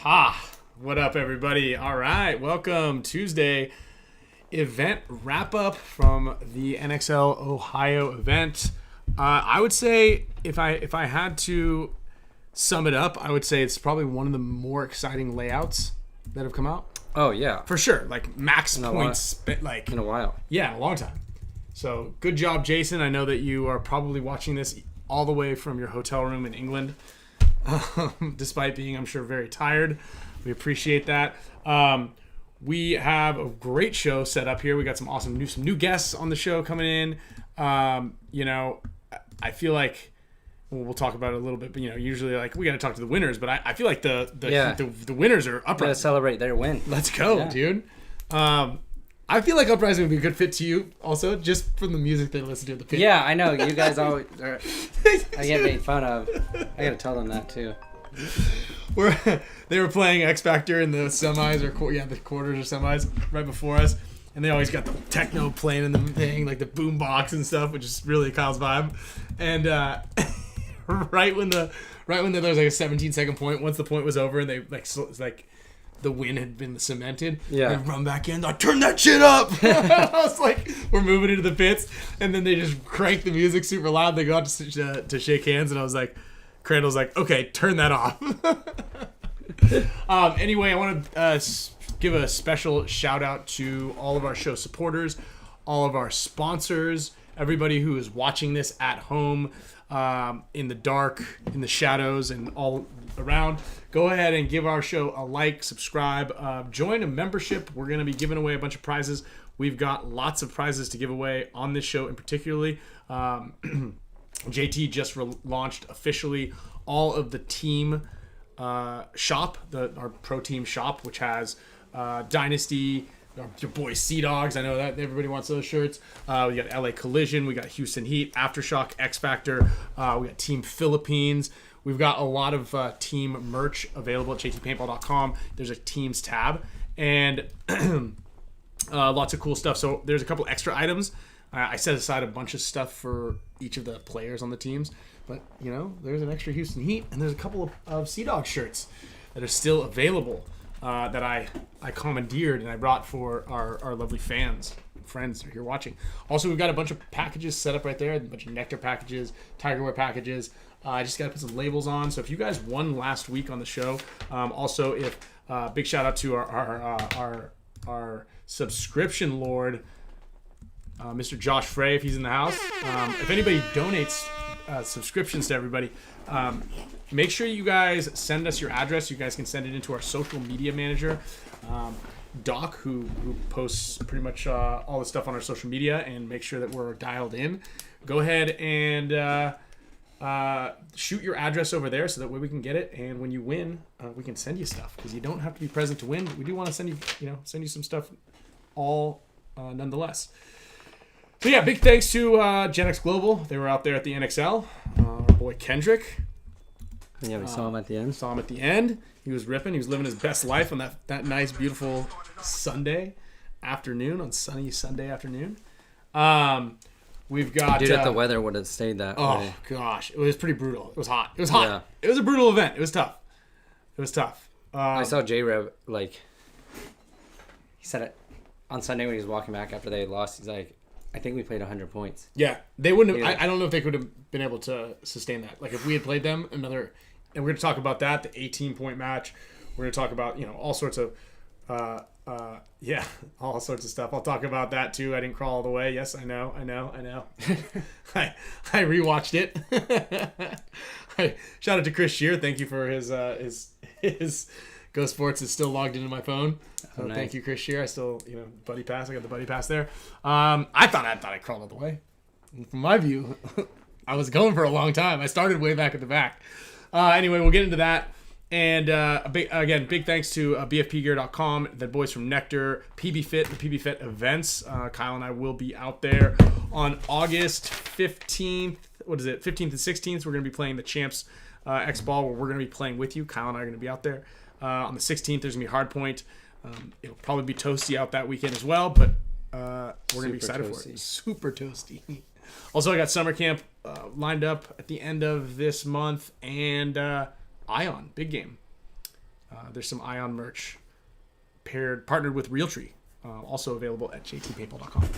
Ha! What up, everybody? All right, welcome Tuesday event wrap up from the NXL Ohio event. I would say if I had to sum it up, I would say it's probably one of the more exciting layouts that have come out. Oh yeah, for sure. Like max points, like in a while. Yeah, a long time. So good job, Jason. I know that you are probably watching this all the way from your hotel room in England, despite being, I'm sure, very tired. We appreciate that. We have a great show set up here. We got some awesome new guests on the show coming in. I feel like we'll talk about it a little bit, but usually like we got to talk to the winners. But I feel like the winners are Uprising. Gotta celebrate their win. Let's go, dude. I feel like Uprising would be a good fit to you, also, just from the music they listen to at the pit. Yeah, I know. You guys always are. I get made fun of. I gotta tell them that too. They were playing X Factor in the semis the quarters or semis right before us, and they always got the techno playing in the thing, like the boom box and stuff, which is really Kyle's vibe. And right when there was like a 17-second point, once the point was over and they like the win had been cemented, they run back in, like, turn that shit up. I was like, we're moving into the pits, and then they just crank the music super loud. They go out to shake hands, and I was like, Crandall's like, okay, turn that off. Anyway, I want to give a special shout out to all of our show supporters, all of our sponsors, everybody who is watching this at home, in the dark, in the shadows, and all around. Go ahead and give our show a like, subscribe, join a membership. We're going to be giving away a bunch of prizes. We've got lots of prizes to give away on this show in particularly. JT just launched officially all of the team shop, our pro team shop, which has Dynasty, your boy Sea Dogs. I know that everybody wants those shirts. We got LA Collision, we got Houston Heat, Aftershock, X Factor. We got Team Philippines. We've got a lot of team merch available at jtpaintball.com. There's a teams tab and lots of cool stuff. So there's a couple extra items. I set aside a bunch of stuff for each of the players on the teams, but there's an extra Houston Heat and there's a couple of Sea Dog shirts that are still available that I commandeered and I brought for our lovely fans and friends that are here watching. Also, we've got a bunch of packages set up right there, a bunch of NECTR packages, Tiger Wear packages. I just got to put some labels on. So if you guys won last week on the show, also if big shout out to our subscription lord, Mr. Josh Frey, if he's in the house. If anybody donates subscriptions to everybody, make sure you guys send us your address. You guys can send it into our social media manager, Doc, who posts pretty much all the stuff on our social media and make sure that we're dialed in. Go ahead and shoot your address over there so that way we can get it. And when you win, we can send you stuff because you don't have to be present to win. But we do want to send you some stuff nonetheless. So yeah, big thanks to Gen X Global. They were out there at the NXL. Our boy Kendrick. Yeah, we saw him at the end. Saw him at the end. He was ripping. He was living his best life on that nice, beautiful Sunday afternoon, sunny Sunday afternoon. We've got... Dude, if the weather would have stayed that way. Oh, gosh. It was pretty brutal. It was hot. Yeah. It was a brutal event. It was tough. I saw J-Rev, he said it on Sunday when he was walking back after they lost. He's like, I think we played 100 points. Yeah, they wouldn't have. I don't know if they could have been able to sustain that. Like if we had played them and we're going to talk about that, the 18-point match. We're going to talk about all sorts of, all sorts of stuff. I'll talk about that too. I didn't crawl all the way. Yes, I know. I rewatched it. Shout out to Chris Shear. Thank you for his Go Sports is still logged into my phone. So nice. Thank you, Chris Shear. I still, buddy pass. I got the buddy pass there. I thought I crawled all the way. And from my view, I was going for a long time. I started way back at the back. Anyway, we'll get into that. And big thanks to BFPGear.com, the boys from NECTR, PB Fit, the PB Fit events. Kyle and I will be out there on August 15th. What is it? 15th and 16th. We're going to be playing the Champs X Ball, where we're going to be playing with you. Kyle and I are going to be out there. On the 16th, there's going to be Hardpoint. It'll probably be toasty out that weekend as well, but we're going to be excited for it. Super toasty. Also, I got summer camp lined up at the end of this month, and Ion, big game. There's some Ion merch partnered with Realtree, also available at jtpaintball.com.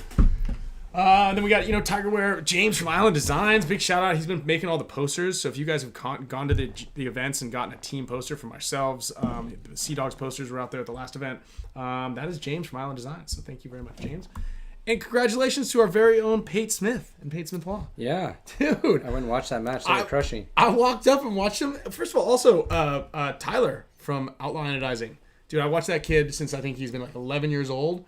Then we got, Tigerwear, James from Island Designs. Big shout out. He's been making all the posters. So if you guys have gone to the events and gotten a team poster from ourselves, the Sea Dogs posters were out there at the last event. That is James from Island Designs. So thank you very much, James. And congratulations to our very own Pate Smith and Pate Smith Law. Yeah. Dude. I went and watched that match. They were crushing. I walked up and watched him. First of all, also, Tyler from Outlaw Anodizing. Dude, I watched that kid since I think he's been like 11 years old.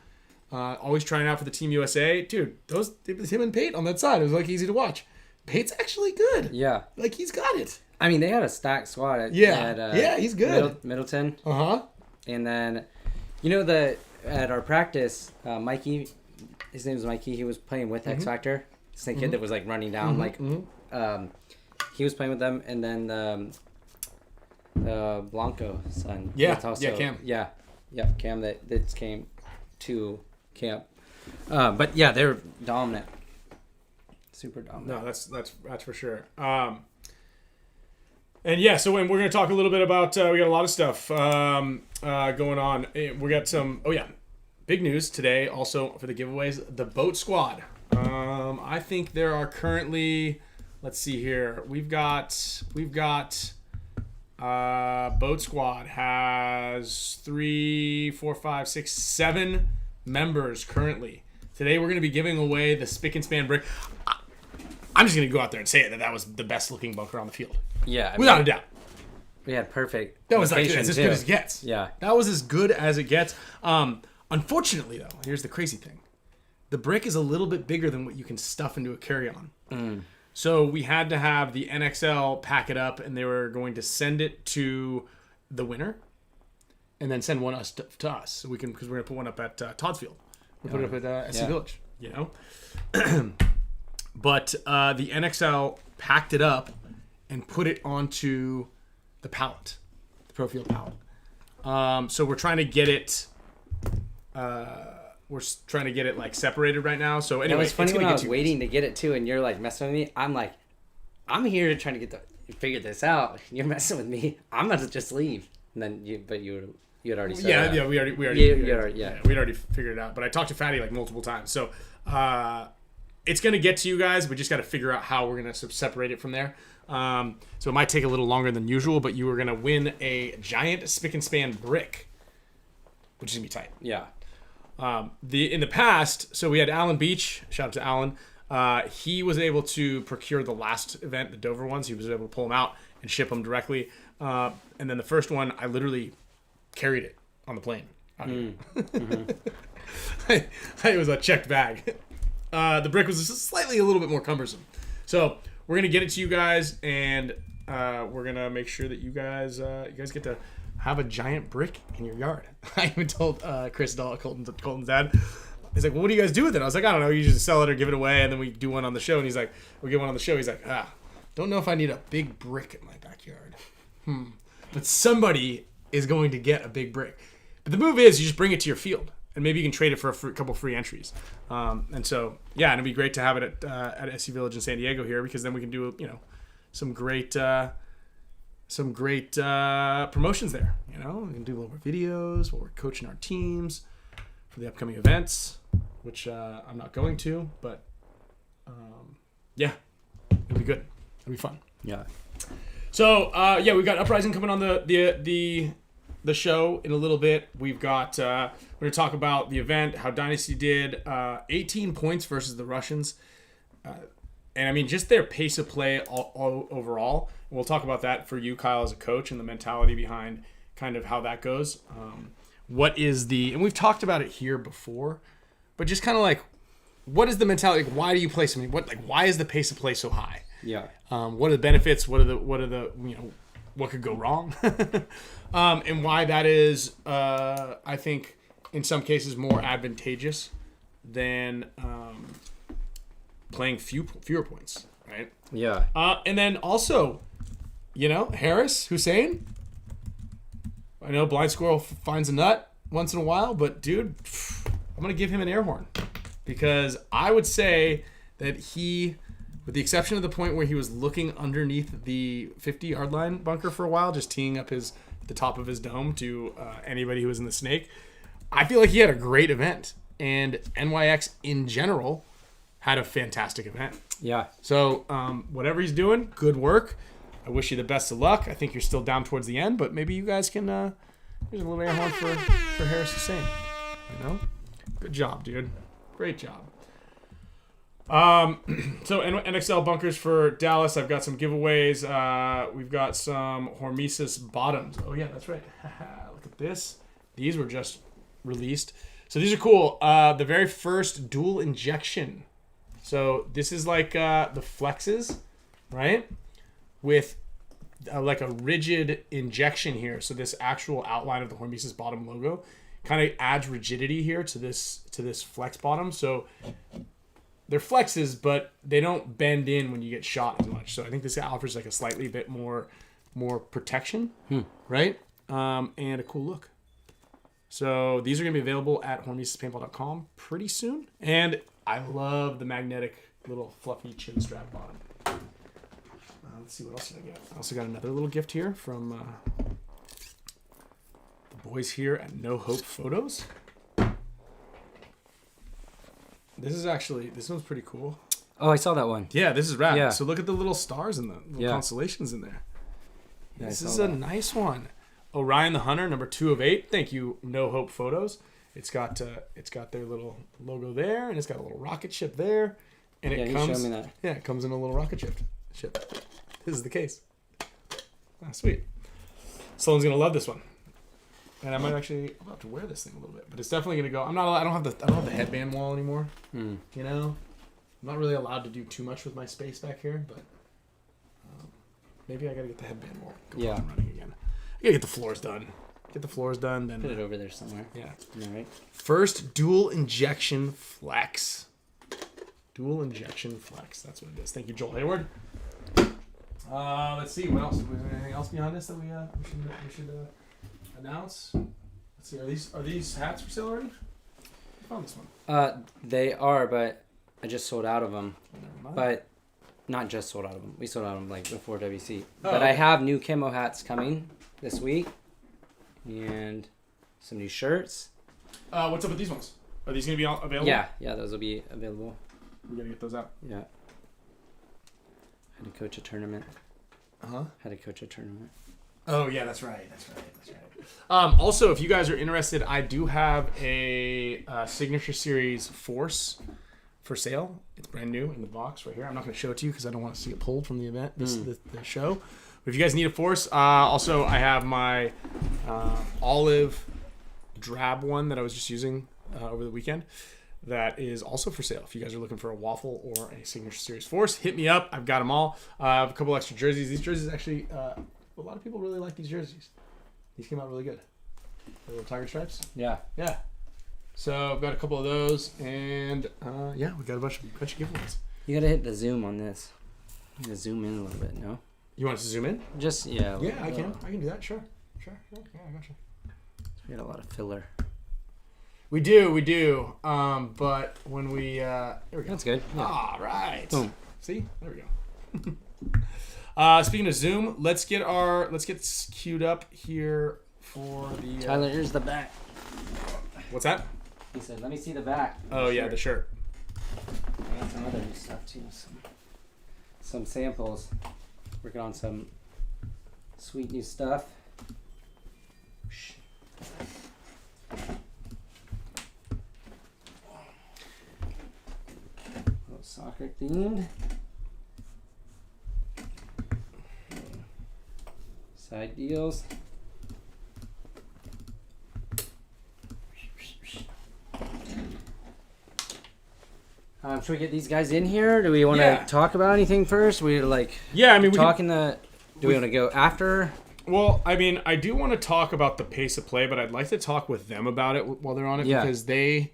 Always trying out for the Team USA. Dude, it was him and Pate on that side. It was like easy to watch. Pate's actually good. Yeah. Like he's got it. I mean, they had a stacked squad at he's good. Middleton. Uh-huh. And then, at our practice, Mikey, his name was Mikey, he was playing with X Factor. It's the kid that was like running down. He was playing with them. And then Blanco son. Cam. Yeah, Cam that came to camp. But yeah, they're dominant. Super dominant. No, that's for sure. And yeah, so we're going to talk a little bit about, we got a lot of stuff going on. We got some, big news today also for the giveaways, the boat squad. I think there are currently, let's see here. We've got boat squad has 3, 4, 5, 6, 7 members currently. Today we're going to be giving away the Spick and Span brick. I'm just going to go out there and say it that was the best looking bunker on the field. Yeah. Without a doubt. We had perfect. That was like as good as it gets. Yeah. That was as good as it gets. Unfortunately, though, here's the crazy thing. The brick is a little bit bigger than what you can stuff into a carry-on. So we had to have the NXL pack it up, and they were going to send it to the winner, and then send one to us. So we can, because we're going to put one up at Todd's Field. We'll put it up at SC Village, But the NXL packed it up and put it onto the pallet, the Pro Field pallet. So we're trying to get it. We're trying to get it like separated right now. So anyway, it was funny when I was waiting to get it too, and you're like messing with me. I'm like, I'm here trying to figure this out. You're messing with me. I'm about to just leave. And then you had already said we already we'd already figured it out. But I talked to Fatty like multiple times. So it's gonna get to you guys. We just got to figure out how we're gonna separate it from there. So it might take a little longer than usual, but you are gonna win a giant Spick and Span brick, which is gonna be tight. Yeah. In the past, so we had Alan Beach. Shout out to Alan. He was able to procure the last event, the Dover ones. He was able to pull them out and ship them directly. And then the first one, I literally carried it on the plane. It was a checked bag. The brick was just slightly a little bit more cumbersome. So we're gonna get it to you guys, and we're gonna make sure that you guys get to have a giant brick in your yard. I even told Chris Dahl, Colton's dad. He's like, well, what do you guys do with it? I was like, I don't know. You just sell it or give it away, and then we do one on the show. And he's like, we get one on the show. He's like, don't know if I need a big brick in my backyard. But somebody is going to get a big brick. But the move is you just bring it to your field, and maybe you can trade it for a couple free entries. And so, yeah, and it'd be great to have it at SC Village in San Diego here, because then we can do some great promotions there. We can do a little more videos while we're coaching our teams for the upcoming events, which I'm not going to, but yeah, it'll be good. It'll be fun. Yeah. So we've got Uprising coming on the show in a little bit. We've got we're going to talk about the event, how Dynasty did 18 points versus the Russians. And I mean, just their pace of play all overall. We'll talk about that for you, Kyle, as a coach, and the mentality behind kind of how that goes. And we've talked about it here before, but just kind of like, what is the mentality? Like, why do you play something? Why is the pace of play so high? Yeah. What are the benefits? What could go wrong? And why that is, I think, in some cases more advantageous than playing fewer points, right? Yeah. And then also, Harris, Hussein. I know Blind Squirrel finds a nut once in a while, but dude, I'm going to give him an air horn, because I would say that he, with the exception of the point where he was looking underneath the 50-yard line bunker for a while, just teeing up his the top of his dome to anybody who was in the snake. I feel like he had a great event, and NYX in general had a fantastic event. Yeah. So whatever he's doing, good work. I wish you the best of luck. I think you're still down towards the end, but maybe you guys can. Here's a little air horn for Harris Hussein. You know, good job, dude. Great job. So NXL bunkers for Dallas. I've got some giveaways. We've got some HORMESIS bottoms. Oh yeah, that's right. Look at this. These were just released. So these are cool. The very first dual injection. So this is like the flexes, right? With like a rigid injection here. So this actual outline of the HORMESIS bottom logo kind of adds rigidity here to this flex bottom. So they're flexes, but they don't bend in when you get shot as much. So I think this offers like a slightly bit more protection, right? And a cool look. So these are going to be available at HORMESISPaintball.com pretty soon. And I love the magnetic little fluffy chin strap bottom. Let's see what else did I get. I also got another little gift here from the boys here at No Hope Photos. This one's pretty cool. Oh, I saw that one. Yeah, this is rad. Yeah. So look at the little stars and the little constellations in there. Yeah, This is a nice one. Orion the Hunter, number 2 of 8. Thank you, No Hope Photos. It's got their little logo there, and it's got a little rocket ship there, and it comes. Showed me that. Yeah, it comes in a little rocket ship. This is the case. Ah, sweet. Sloan's gonna love this one, and I might actually I'll have to wear this thing a little bit, but it's definitely gonna go. I don't have the headband wall anymore. You know, I'm not really allowed to do too much with my space back here, but maybe I gotta get the headband wall running again. I gotta get the floors done. Then Put it over there somewhere. Yeah. All right. First dual injection flex. Dual injection flex. That's what it is. Thank you, Joel Hayward. Let's see what else. Was there anything else behind this that we should announce? Let's see. Are these hats for sale already? I found this one. They are, but I just sold out of them. Never mind. But not just sold out of them. We sold out of them like before WC. Oh, but okay. I have new camo hats coming this week, and some new shirts. What's up with these ones? Are these gonna be available? Yeah, those will be available. We gotta get those out. Yeah. Had to coach a tournament. Oh yeah, that's right. Also, if you guys are interested, I do have a Signature Series Force for sale. It's brand new in the box right here. I'm not going to show it to you because I don't want to see it pulled from the event, the show. But if you guys need a Force, also I have my olive drab one that I was just using over the weekend. That is also for sale. If you guys are looking for a waffle or a Signature Series Force, hit me up. I've got them all. I have a couple extra jerseys. These jerseys actually, a lot of people really like these jerseys. These came out really good. The little tiger stripes. Yeah. Yeah. So I've got a couple of those, and yeah, we got a bunch of giveaways. You gotta hit the zoom on this. You gotta zoom in a little bit, no? You want us to zoom in? Just Yeah, I can do that. Sure. Yeah, I got you. We got a lot of filler. We do. But when we here we go. That's good. Yeah. All right. Boom. See, there we go. Speaking of Zoom, let's get queued up here for the. Tyler, here's the back. What's that? He said, "Let me see the back." Oh yeah, the shirt. I got some other new stuff too. Some samples. Working on some sweet new stuff. Soccer themed. Side deals. Should we get these guys in here? Do we want to talk about anything first? We like. Yeah, I mean, do we want to go after? Well, I mean, I do want to talk about the pace of play, but I'd like to talk with them about it while they're on it because they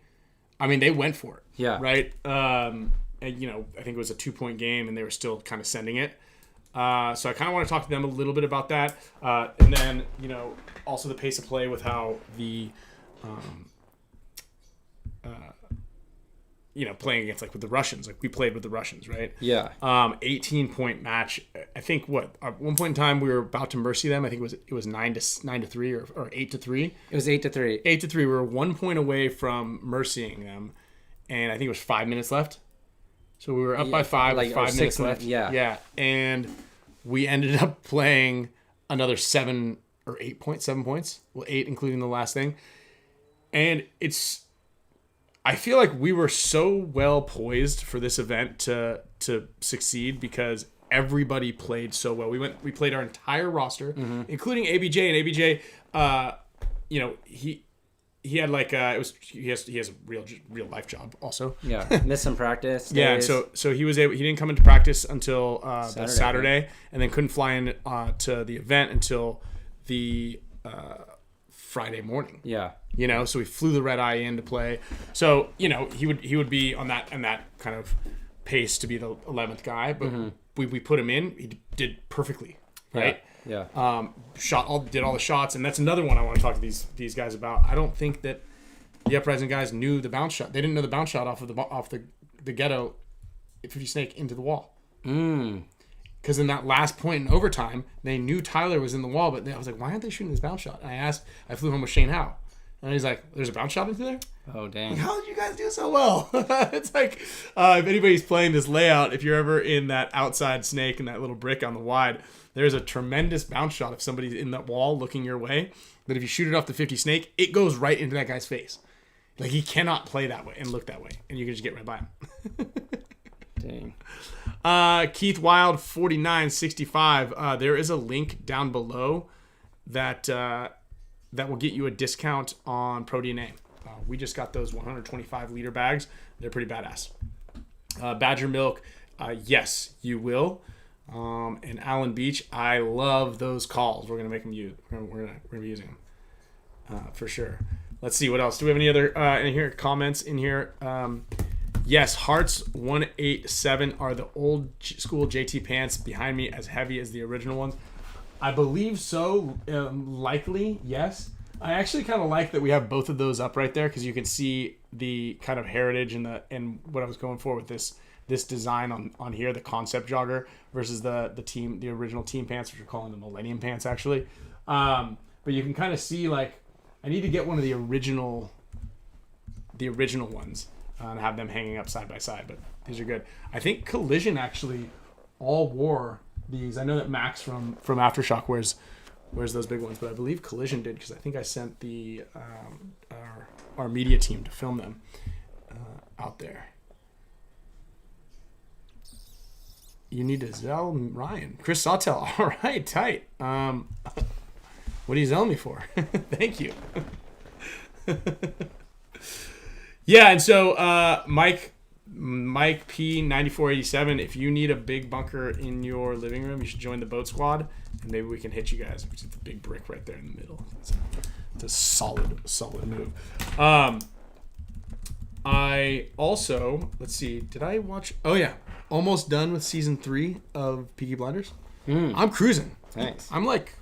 went for it. Yeah. Right. And, you know, I think it was a 2-point game, and they were still kind of sending it. So I kind of want to talk to them a little bit about that, and then, you know, also the pace of play with how the playing against like with the Russians. Like we played with the Russians, right? Yeah. 18-point match. I think at one point in time we were about to mercy them. I think it was 9-3 or 8-3. It was 8-3. 8-3. We were 1 point away from mercying them, and I think it was 5 minutes left. So we were up by 5 with 5 minutes left. Yeah. And we ended up playing another 7 points. Well, 8 including the last thing. And I feel like we were so well poised for this event to succeed because everybody played so well. We played our entire roster, including ABJ, and ABJ, he had like he has a real life job also. Yeah, missed some practice. Yeah, so he didn't come into practice until Saturday, and then couldn't fly in to the event until the Friday morning. Yeah. So we flew the red eye in to play. So, he would be on that kind of pace to be the 11th guy, but we put him in. He did perfectly, right? Yeah. Did all the shots, and that's another one I want to talk to these guys about. I don't think that the Uprising guys knew the bounce shot. They didn't know the bounce shot off the ghetto 50 snake into the wall. Because in that last point in overtime, they knew Tyler was in the wall, but I was like, why aren't they shooting this bounce shot? And I flew home with Shane Howe. And he's like, there's a bounce shot into there? Oh, dang. Like, how did you guys do so well? It's like, if anybody's playing this layout, if you're ever in that outside snake and that little brick on the wide, there's a tremendous bounce shot if somebody's in that wall looking your way. That if you shoot it off the 50 snake, it goes right into that guy's face. Like, he cannot play that way and look that way. And you can just get right by him. Dang. Keith Wild, 4965. There is a link down below that will get you a discount on Pro DNA. We just got those 125 liter bags. They're pretty badass. Badger Milk, yes, you will. And Allen Beach, I love those calls. We're gonna make them use. We're gonna be using them for sure. Let's see what else. Do we have any other comments in here? Yes, Hearts 187 are the old school JT pants behind me, as heavy as the original ones. I believe so. Likely, yes. I actually kind of like that we have both of those up right there because you can see the kind of heritage and what I was going for with this design on here, the concept jogger versus the original team pants, which we're calling the Millennium pants actually. But you can kind of see like I need to get one of the original ones and have them hanging up side by side. But these are good. I think Collision actually all wore these. I know that Max from Aftershock wears those big ones, but I believe Collision did because I think I sent our media team to film them out there. You need to Zell Ryan. Chris Sawtell. All right, tight. What do you Zell me for? Thank you. Yeah, and so Mike P9487, if you need a big bunker in your living room, you should join the boat squad, and maybe we can hit you guys. Which is the big brick right there in the middle. It's a solid move. I also, let's see, did I watch? Oh yeah, almost done with season 3 of Peaky Blinders. I'm cruising. Thanks. I'm like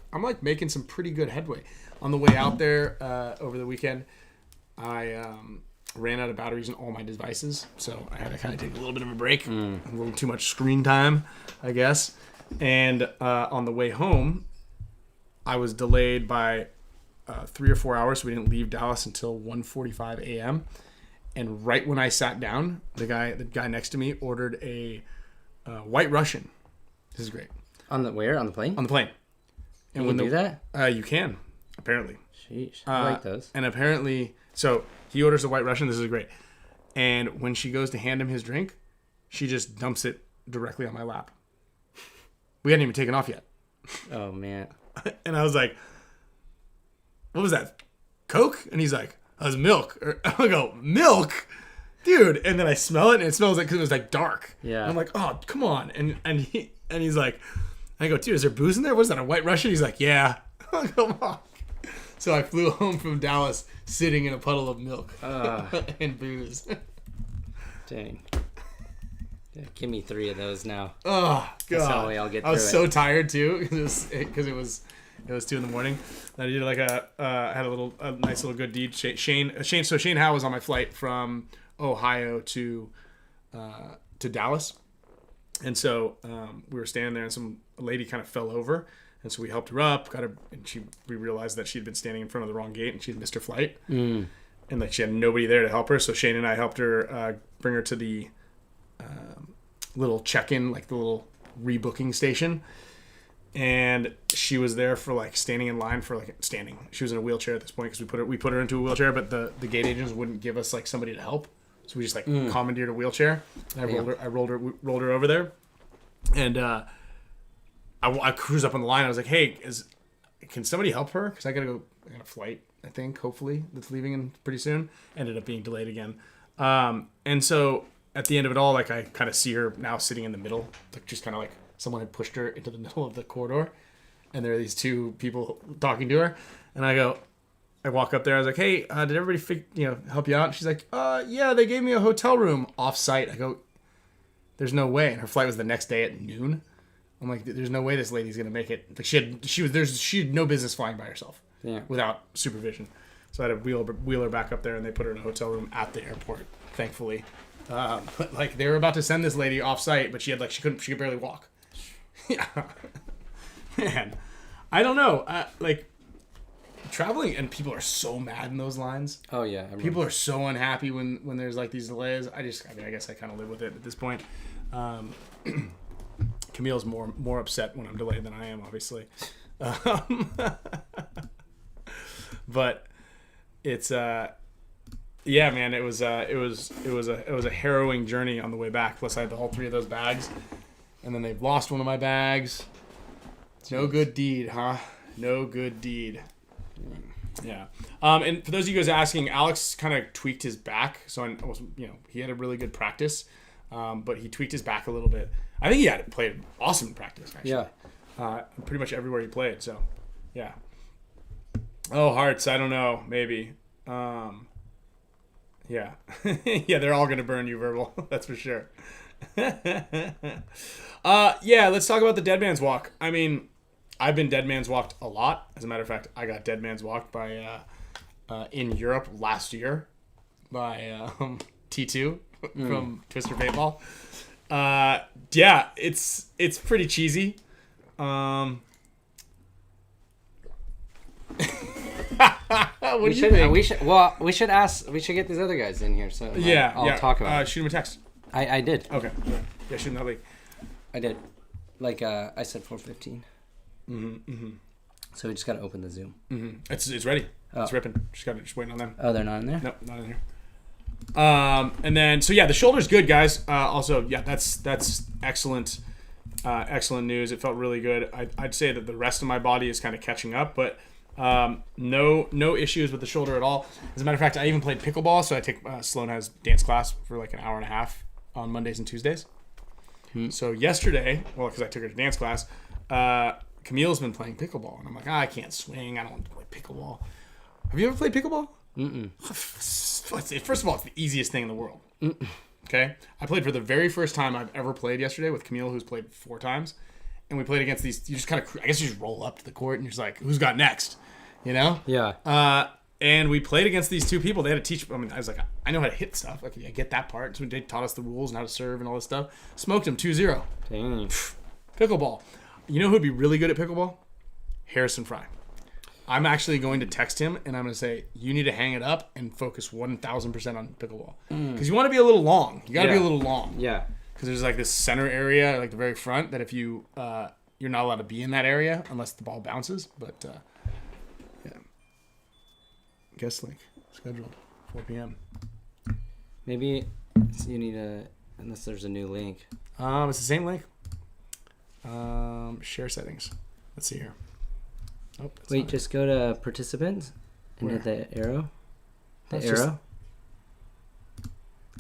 making some pretty good headway. On the way out there over the weekend, I ran out of batteries in all my devices, so I had to kind of take a little bit of a break, a little too much screen time, I guess. And on the way home, I was delayed by 3 or 4 hours, so we didn't leave Dallas until 1:45 a.m. And right when I sat down, the guy next to me ordered a White Russian. This is great. On the where? On the plane? On the plane. And when you do that? You can, apparently. Sheesh. I like those. And apparently, so he orders a White Russian. This is great. And when she goes to hand him his drink, she just dumps it directly on my lap. We hadn't even taken off yet. Oh, man. And I was like, what was that? Coke? And he's like, that was milk. I go, milk? Dude. And then I smell it, and it smells like, because it was like dark. Yeah. And I'm like, oh, come on. And he's like, I go, dude, is there booze in there? What is that, a White Russian? He's like, yeah. Come on. So I flew home from Dallas sitting in a puddle of milk and booze. Dang. Yeah, give me 3 of those now. Oh, God. That's the only way I'll get through I was so tired, too, because it was 2 in the morning. And I did like I had a nice little good deed. Shane Howe was on my flight from Ohio to Dallas. And so we were standing there, and a lady kind of fell over, and so we helped her up, and we realized that she'd been standing in front of the wrong gate, and she'd missed her flight, and like she had nobody there to help her. So Shane and I helped her bring her to the little check-in, like the little rebooking station, and she was there for like standing in line for like standing. She was in a wheelchair at this point because we put her into a wheelchair, but the gate agents wouldn't give us like somebody to help. So we just like commandeered a wheelchair. And I rolled her over there, and I cruised up on the line. I was like, "Hey, can somebody help her? Because I got a flight. I think hopefully that's leaving in pretty soon." Ended up being delayed again, and so at the end of it all, like I kind of see her now sitting in the middle, like just kind of like someone had pushed her into the middle of the corridor, and there are these two people talking to her, and I walk up there. I was like, "Hey, did everybody help you out?" And she's like, "Yeah, they gave me a hotel room off-site." I go, "There's no way." And her flight was the next day at noon. I'm like, "There's no way this lady's gonna make it." Like she had no business flying by herself without supervision. So I had to wheel her back up there, and they put her in a hotel room at the airport, thankfully. But like they were about to send this lady off-site, but she could barely walk. Yeah, man, I don't know. Like. Traveling, and people are so mad in those lines. Oh yeah, people are so unhappy when there's like these delays. I guess I kind of live with it at this point. Camille's more upset when I'm delayed than I am, obviously. But it's yeah, man, it was a harrowing journey on the way back. Plus I had all three of those bags, and then they've lost one of my bags. It's no good deed, huh? No good deed. Yeah. And for those of you guys asking, Alex kind of tweaked his back. So he had a really good practice, but he tweaked his back a little bit. I think he had played awesome in practice, actually. Yeah. Pretty much everywhere he played. So, yeah. Oh, Hearts. I don't know. Maybe. Yeah. Yeah, they're all going to burn you, Verbal. That's for sure. Yeah, let's talk about the Dead Man's Walk. I mean, I've been Dead Man's Walked a lot. As a matter of fact, I got Dead Man's Walked by in Europe last year by T2 from Twister Paintball. Yeah, it's pretty cheesy. What do you think? We should get these other guys in here. So I'll talk about it. Shoot him a text. I did. Okay. Yeah, shoot him that link. I did. Like I said 4:15. So we just gotta open the Zoom. It's ready. It's ripping. Just waiting on them. Oh, they're not in there? Nope, not in here. And then so yeah, the shoulder's good, guys. Also, yeah, that's excellent. Excellent news. It felt really good. I'd say that the rest of my body is kind of catching up, but no issues with the shoulder at all. As a matter of fact, I even played pickleball. So I take Sloan has dance class for like an hour and a half on Mondays and Tuesdays. So yesterday, well, because I took her to dance class, Camille's been playing pickleball, and I'm like, I can't swing. I don't want to play pickleball. Have you ever played pickleball? First of all, it's the easiest thing in the world. Okay? I played for the very first time I've ever played yesterday with Camille, who's played 4 times. And we played against these, you just kind of, I guess you just roll up to the court and you're just like, who's got next? You know? Yeah. And we played against these 2 people. They had to teach, I was like, I know how to hit stuff. Like, I get that part. So they taught us the rules and how to serve and all this stuff. Smoked them 2-0. Dang. Pickleball. You know who'd be really good at pickleball? Harrison Fry. I'm actually going to text him and I'm going to say, you need to hang it up and focus 1,000% on pickleball. Because you want to be a little long. You got to be a little long. Yeah. Because there's like this center area, like the very front, that if you, you're not allowed to be in that area unless the ball bounces. But, yeah. Guest link scheduled 4 p.m. Maybe you need unless there's a new link. It's the same link. Share settings. Let's see here. Oh, wait, just go to participants and hit the arrow. Arrow.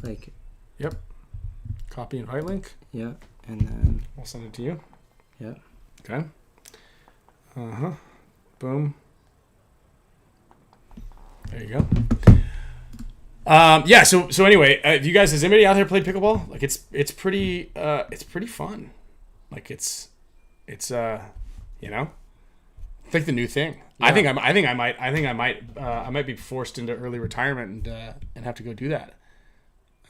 Like. Yep. Copy invite link. Yeah, and then I'll send it to you. Yeah. Okay. Boom. There you go. Yeah. So anyway, if you guys, has anybody out there played pickleball? Like it's pretty fun. Like it's you know, it's like the new thing. Yeah. I might be forced into early retirement and have to go do that.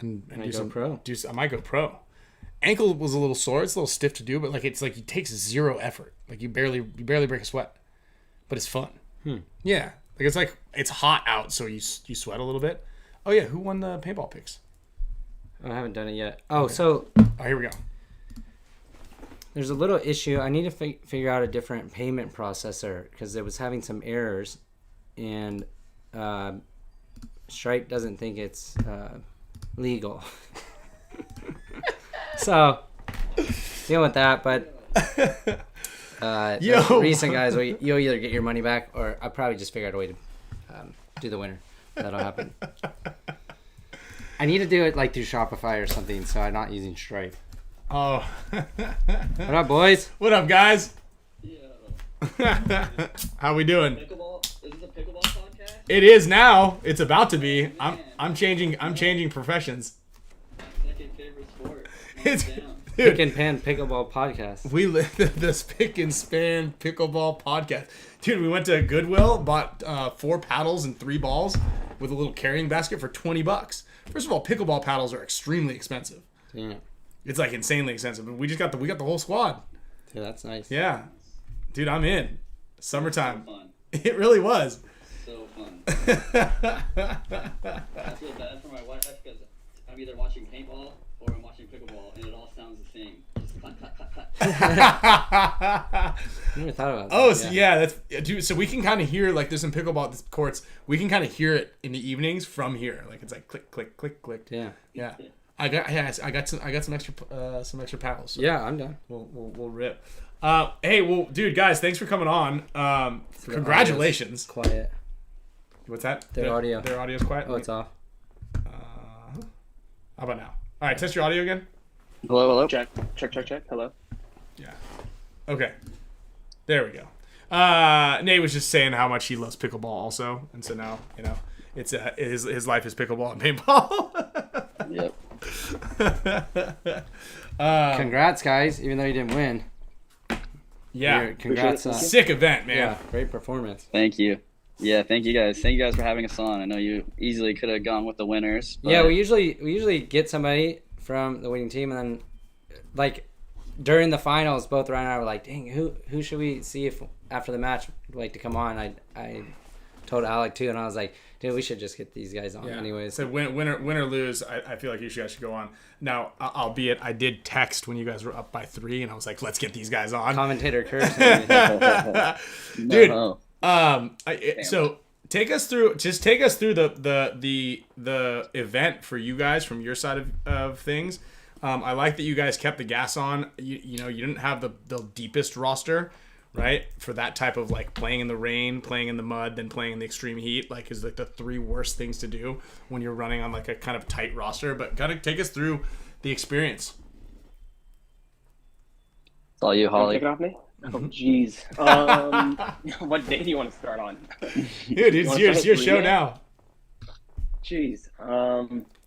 and Might do go some pro. I might go pro. Ankle was a little sore. It's a little stiff to do, but like it's like it takes zero effort. Like you barely break a sweat, but it's fun. Yeah, like it's hot out, so you sweat a little bit. Oh yeah, who won the paintball picks? I haven't done it yet. Oh, so Oh, here we go. there's a little issue. I need to figure out a different payment processor because it was having some errors, and Stripe doesn't think it's legal. So deal with that. But the recent guys, you'll either get your money back, or I'll probably just figure out a way to do the winner. That'll happen. I need to do it like through Shopify or something, so I'm not using Stripe. Oh. What up, boys? What up, guys? Yeah. How we doing? Pickleball? Is this a pickleball podcast? It is now. It's about to be. I'm changing professions. My second favorite sport. It's Down. Pick and Pan Pickleball Podcast. We live the Spick and Span Pickleball Podcast. Dude, we went to Goodwill, bought 4 paddles and 3 balls with a little carrying basket for $20. First of all, pickleball paddles are extremely expensive. Yeah. It's like insanely expensive. But we got the whole squad. Yeah, that's nice. Yeah. Dude, I'm in. Summertime. So fun. It really was. So fun. I feel bad for my wife because I'm either watching paintball or I'm watching pickleball, and it all sounds the same. Just clack, clack, clack, clack. I never thought about that. Oh, so yeah, that's dude. So we can kind of hear like there's some pickleball courts. We can kind of hear it in the evenings from here. Like it's like click, click, click, click. Yeah. Yeah. I got some extra paddles. So Yeah, I'm done. we'll rip. Hey, well, dude, guys, thanks for coming on. Congratulations. Quiet. What's that? Their audio. Their audio's quiet. Oh, it's off. How about now? All right, test your audio again. Hello. Check. Hello. Yeah. Okay. There we go. Nate was just saying how much he loves pickleball also, and so now it's his life is pickleball and paintball. Yep. Congrats, guys! Even though you didn't win. Yeah. Congrats. Sick event, man. Yeah, great performance. Thank you. Yeah, thank you guys. Thank you guys for having us on. I know you easily could have gone with the winners. But... Yeah, we usually get somebody from the winning team, and then like during the finals, both Ryan and I were like, "Dang, who should we see if after the match would like to come on?" I told Alec too, and I was like, "Dude, we should just get these guys on anyways." So win or lose, I feel like you guys should go on. Now, albeit I did text when you guys were up by 3, and I was like, "Let's get these guys on." Commentator curse. Dude. No. So take us through the event for you guys from your side of things. I like that you guys kept the gas on. You didn't have the deepest roster, right? For that type of like playing in the rain, playing in the mud, then playing in the extreme heat, like is like the 3 worst things to do when you're running on like a kind of tight roster. But gotta take us through the experience. It's all you, Holly. Take it off me? Oh, jeez. What day do you want to start on? Dude, it's your show now. Jeez.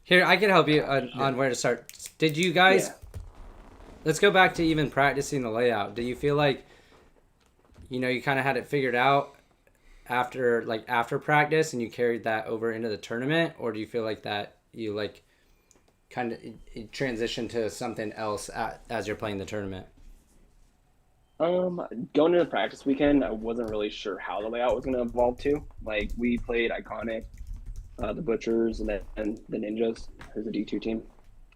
Here, I can help you on where to start. Did you guys? Yeah. Let's go back to even practicing the layout. Do you feel like, you kind of had it figured out after practice and you carried that over into the tournament, or do you feel like that you like kind of transitioned to something else as you're playing the tournament? Going into the practice weekend, I wasn't really sure how the layout was going to evolve to. Like, we played Iconic, the Butchers, and then the Ninjas, who's a D2 team.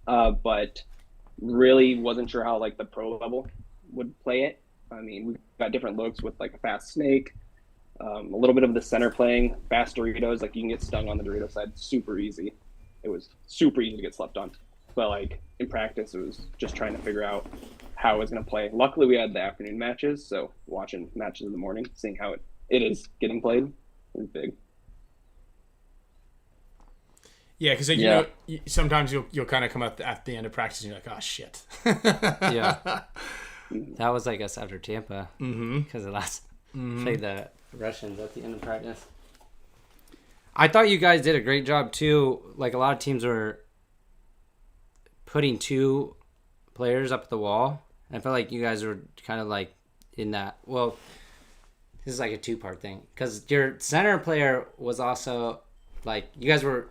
But really wasn't sure how, like, the pro level would play it. I mean, we got different looks with, like, a fast snake, a little bit of the center playing, fast Doritos. Like, you can get stung on the Dorito side super easy. It was super easy to get slept on. But, like, in practice, it was just trying to figure out how I was going to play. Luckily, we had the afternoon matches, so watching matches in the morning, seeing how it is getting played is big. Yeah, because you know, sometimes you'll kind of come at the end of practice and you're like, oh shit. Yeah, that was like us after Tampa because the last played the Russians at the end of practice. I thought you guys did a great job too. Like a lot of teams were putting 2 players up at the wall. I felt like you guys were kind of like in that. Well, this is like a 2-part thing because your center player was also like you guys were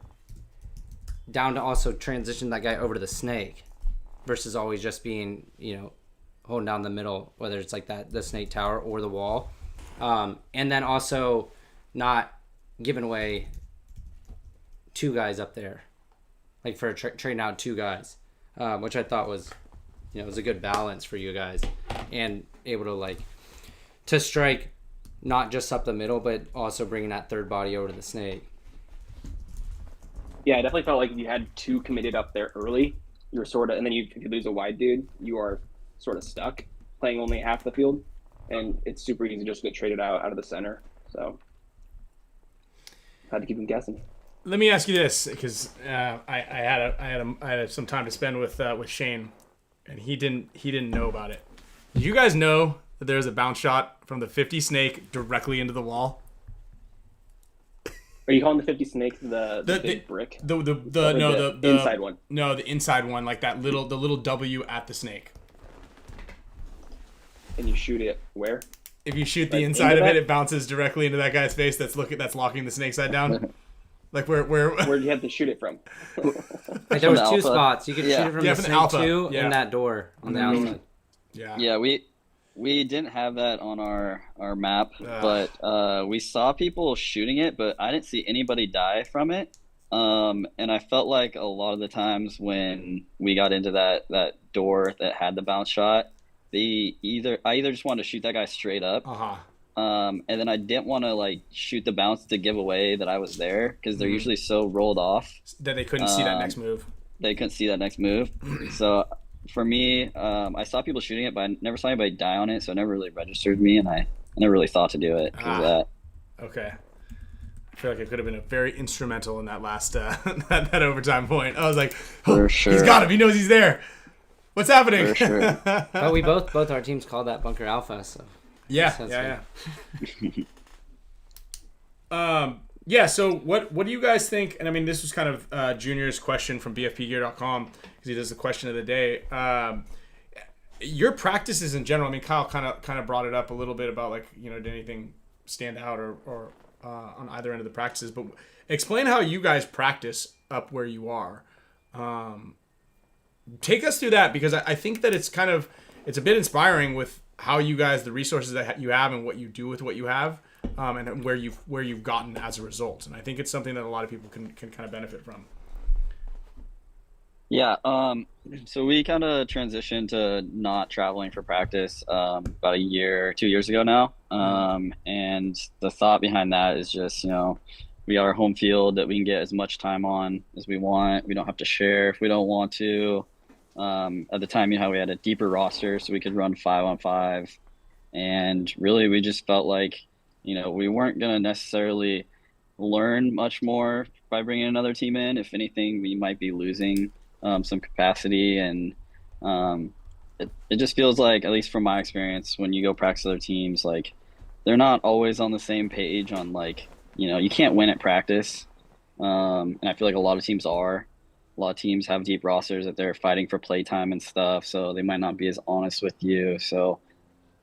down to also transition that guy over to the snake versus always just being, holding down the middle, whether it's like the snake tower or the wall. And then also not giving away 2 guys up there, like for trading out 2 guys, which I thought was, was a good balance for you guys, and able to to strike not just up the middle, but also bringing that third body over to the snake. Yeah, I definitely felt like if you had 2 committed up there early, you're sort of, and then if you lose a wide dude, you are sort of stuck playing only half the field, and it's super easy just to get traded out of the center. So had to keep them guessing. Let me ask you this, because I had some time to spend with Shane, and he didn't know about it. Did you guys know that there's a bounce shot from the 50 snake directly into the wall? Are you calling the 50 snake the big brick? The inside one. No, the inside one, like the little W at the snake. And you shoot it where? If you shoot the inside of it, it bounces directly into that guy's face. That's locking the snake side down. Like where do you have to shoot it from? Like there was 2 spots. You could shoot it from the snake alpha. too, and that door on the outside. Yeah, we didn't have that on our map, but we saw people shooting it, but I didn't see anybody die from it. And I felt like a lot of the times when we got into that door that had the bounce shot, I either just wanted to shoot that guy straight up, and then I didn't want to shoot the bounce to give away that I was there, because they're usually so rolled off that they couldn't see that next move. They couldn't see that next move. So for me, I saw people shooting it, but I never saw anybody die on it, so it never really registered me, and I never really thought to do it because of that. Okay. I feel like it could have been very instrumental in that last that overtime point. I was like, for sure. He's got him. He knows he's there. What's happening? For sure. But we both our teams called that bunker alpha, so yeah. So what do you guys think? And I mean, this was kind of Junior's question from BFPGear.com, because he does the question of the day. Your practices in general. I mean, Kyle kind of brought it up a little bit about did anything stand out or on either end of the practices? But explain how you guys practice up where you are. Take us through that, because I think that it's a bit inspiring with how you guys, the resources that you have and what you do with what you have, and where you've gotten as a result. And I think it's something that a lot of people can kind of benefit from. Yeah. So we kind of transitioned to not traveling for practice about 2 years ago now. And the thought behind that is just, we got our home field that we can get as much time on as we want. We don't have to share if we don't want to. At the time, we had a deeper roster, so we could run 5-on-5. And really, we just felt like, we weren't going to necessarily learn much more by bringing another team in. If anything, we might be losing some capacity. And it just feels like, at least from my experience, when you go practice other teams, they're not always on the same page on, you can't win at practice. And I feel like a lot of teams are. A lot of teams have deep rosters that they're fighting for playtime and stuff, so they might not be as honest with you. So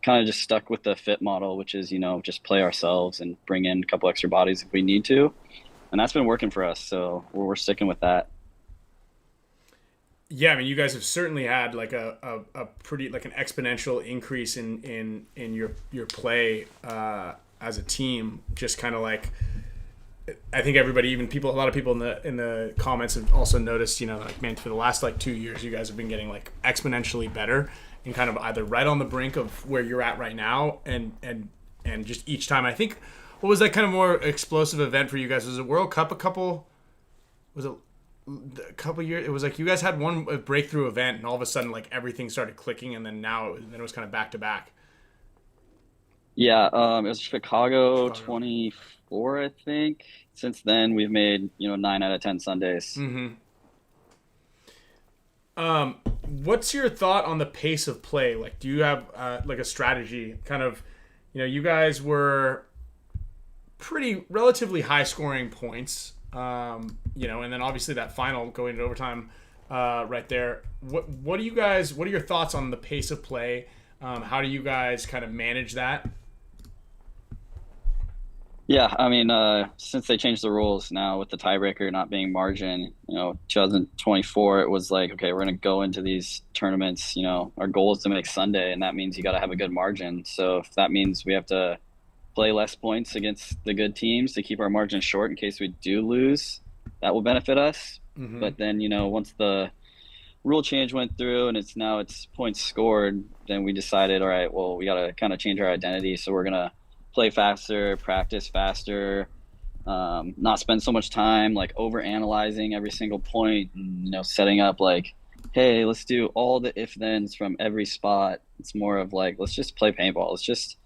kind of just stuck with the fit model, which is, just play ourselves and bring in a couple extra bodies if we need to. And that's been working for us, so we're sticking with that. Yeah, I mean, you guys have certainly had a pretty an exponential increase in your play as a team. Just kind of I think everybody, a lot of people in the comments have also noticed, man, for the last 2 years, you guys have been getting exponentially better, and kind of either right on the brink of where you're at right now, and just each time. I think, what was that kind of more explosive event for you guys? Was it World Cup a couple years? It was you guys had one breakthrough event, and all of a sudden everything started clicking, and then it was kind of back to back. Yeah, it was Chicago 24, I think. Since then, we've made 9 out of 10 Sundays. Mm-hmm. What's your thought on the pace of play? Do you have a strategy? Kind of, you guys were relatively high scoring points. And then obviously that final going into overtime, right there. What are your thoughts on the pace of play? How do you guys kind of manage that? Yeah, I mean, since they changed the rules now with the tiebreaker not being margin, 2024, it was like, okay, we're gonna go into these tournaments. Our goal is to make Sunday, and that means you got to have a good margin. So if that means we have to play less points against the good teams to keep our margin short in case we do lose, that will benefit us. Mm-hmm. But then, once the rule change went through and it's points scored, then we decided, all right, well, we got to kind of change our identity. So we're gonna play faster, practice faster, not spend so much time like over analyzing every single point and setting up like, hey, let's do all the if thens from every spot. It's more of like, let's just play paintball. Let's just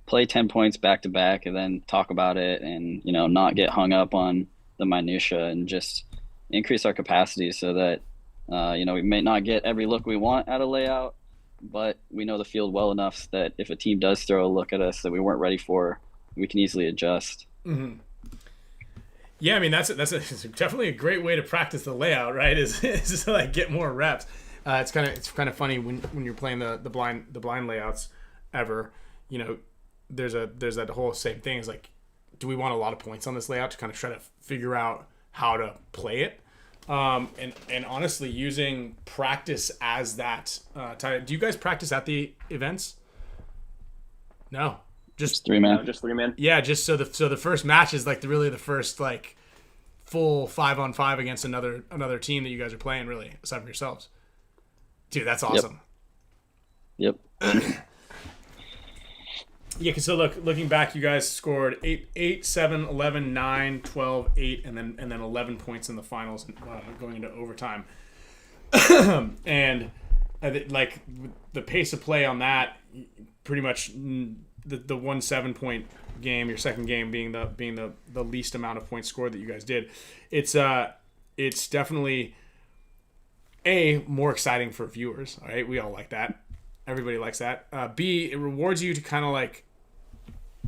play 10 points back to back and then talk about it and not get hung up on the minutia and just increase our capacity so that we may not get every look we want at a layout, but we know the field well enough that if a team does throw a look at us that we weren't ready for, we can easily adjust. Mm-hmm. Yeah, I mean that's definitely a great way to practice the layout, right? Is to like get more reps. It's kind of funny when you're playing the blind layouts ever. There's that whole same thing. Is like, do we want a lot of points on this layout to kind of try to figure out how to play it? And honestly, using practice as that. Do you guys practice at the events? No, just 3-man. Just 3-man. Yeah, just so the first match is like really the first like full 5-on-5 against another team that you guys are playing, really, aside from yourselves. Dude, that's awesome. Yep. Yeah, because so looking back, you guys scored 8, 7, 11, 9, 12, 8, and then 11 points in the finals, going into overtime. And like the pace of play on that, pretty much the 1 7-point game, your second game being the least amount of points scored that you guys did. It's definitely more exciting for viewers. All right, we all like that. Everybody likes that. B, it rewards you to kind of like,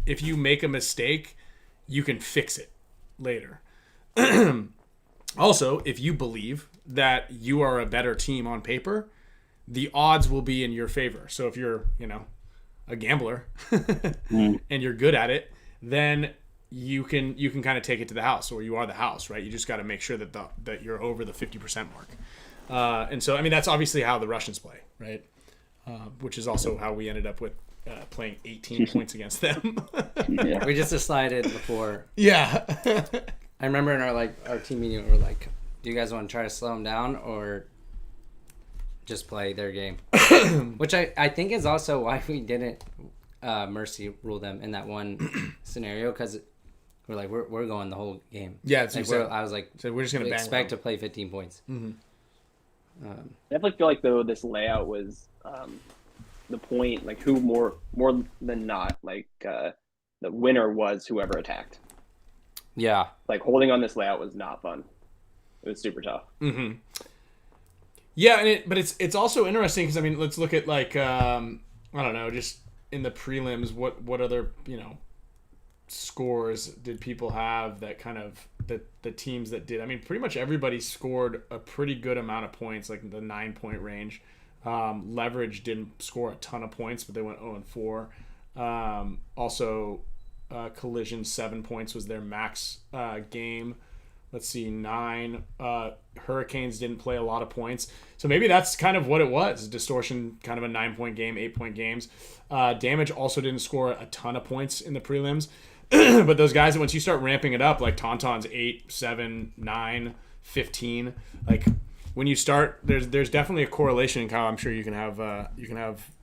if you make a mistake, you can fix it later. Also, if you believe that you are a better team on paper, the odds will be in your favor. So if you're, a gambler and you're good at it, then you can kind of take it to the house, or you are the house, right? You just got to make sure that you're over the 50% mark. And so, I mean, that's obviously how the Russians play, right? Which is also how we ended up with playing 18 points against them. Yeah. We just decided before. Yeah. I remember in our team meeting, we were like, do you guys want to try to slow them down or just play their game? Which I think is also why we didn't mercy rule them in that one scenario, because we're like, we're going the whole game. Yeah, I was like, so we're just going to expect to play 15 points. Mm-hmm. I definitely feel like though this layout was the point, like who more than not, like the winner was whoever attacked. Yeah. Like holding on this layout was not fun. It was super tough. Mm-hmm. Yeah, but it's also interesting because I mean, let's look at like I don't know, just in the prelims, what other scores did people have that kind of the teams that did? I mean, pretty much everybody scored a pretty good amount of points, like the 9-point range. Leverage didn't score a ton of points, but they went 0-4. Also, Collision 7 points was their max game. Let's see, 9. Hurricanes didn't play a lot of points. So maybe that's kind of what it was. Distortion, kind of a 9-point game, 8-point games. Damage also didn't score a ton of points in the prelims. But those guys, once you start ramping it up, like Tauntaun's 8, 7, 9, 15, like when you start, there's definitely a correlation. Kyle, I'm sure you can have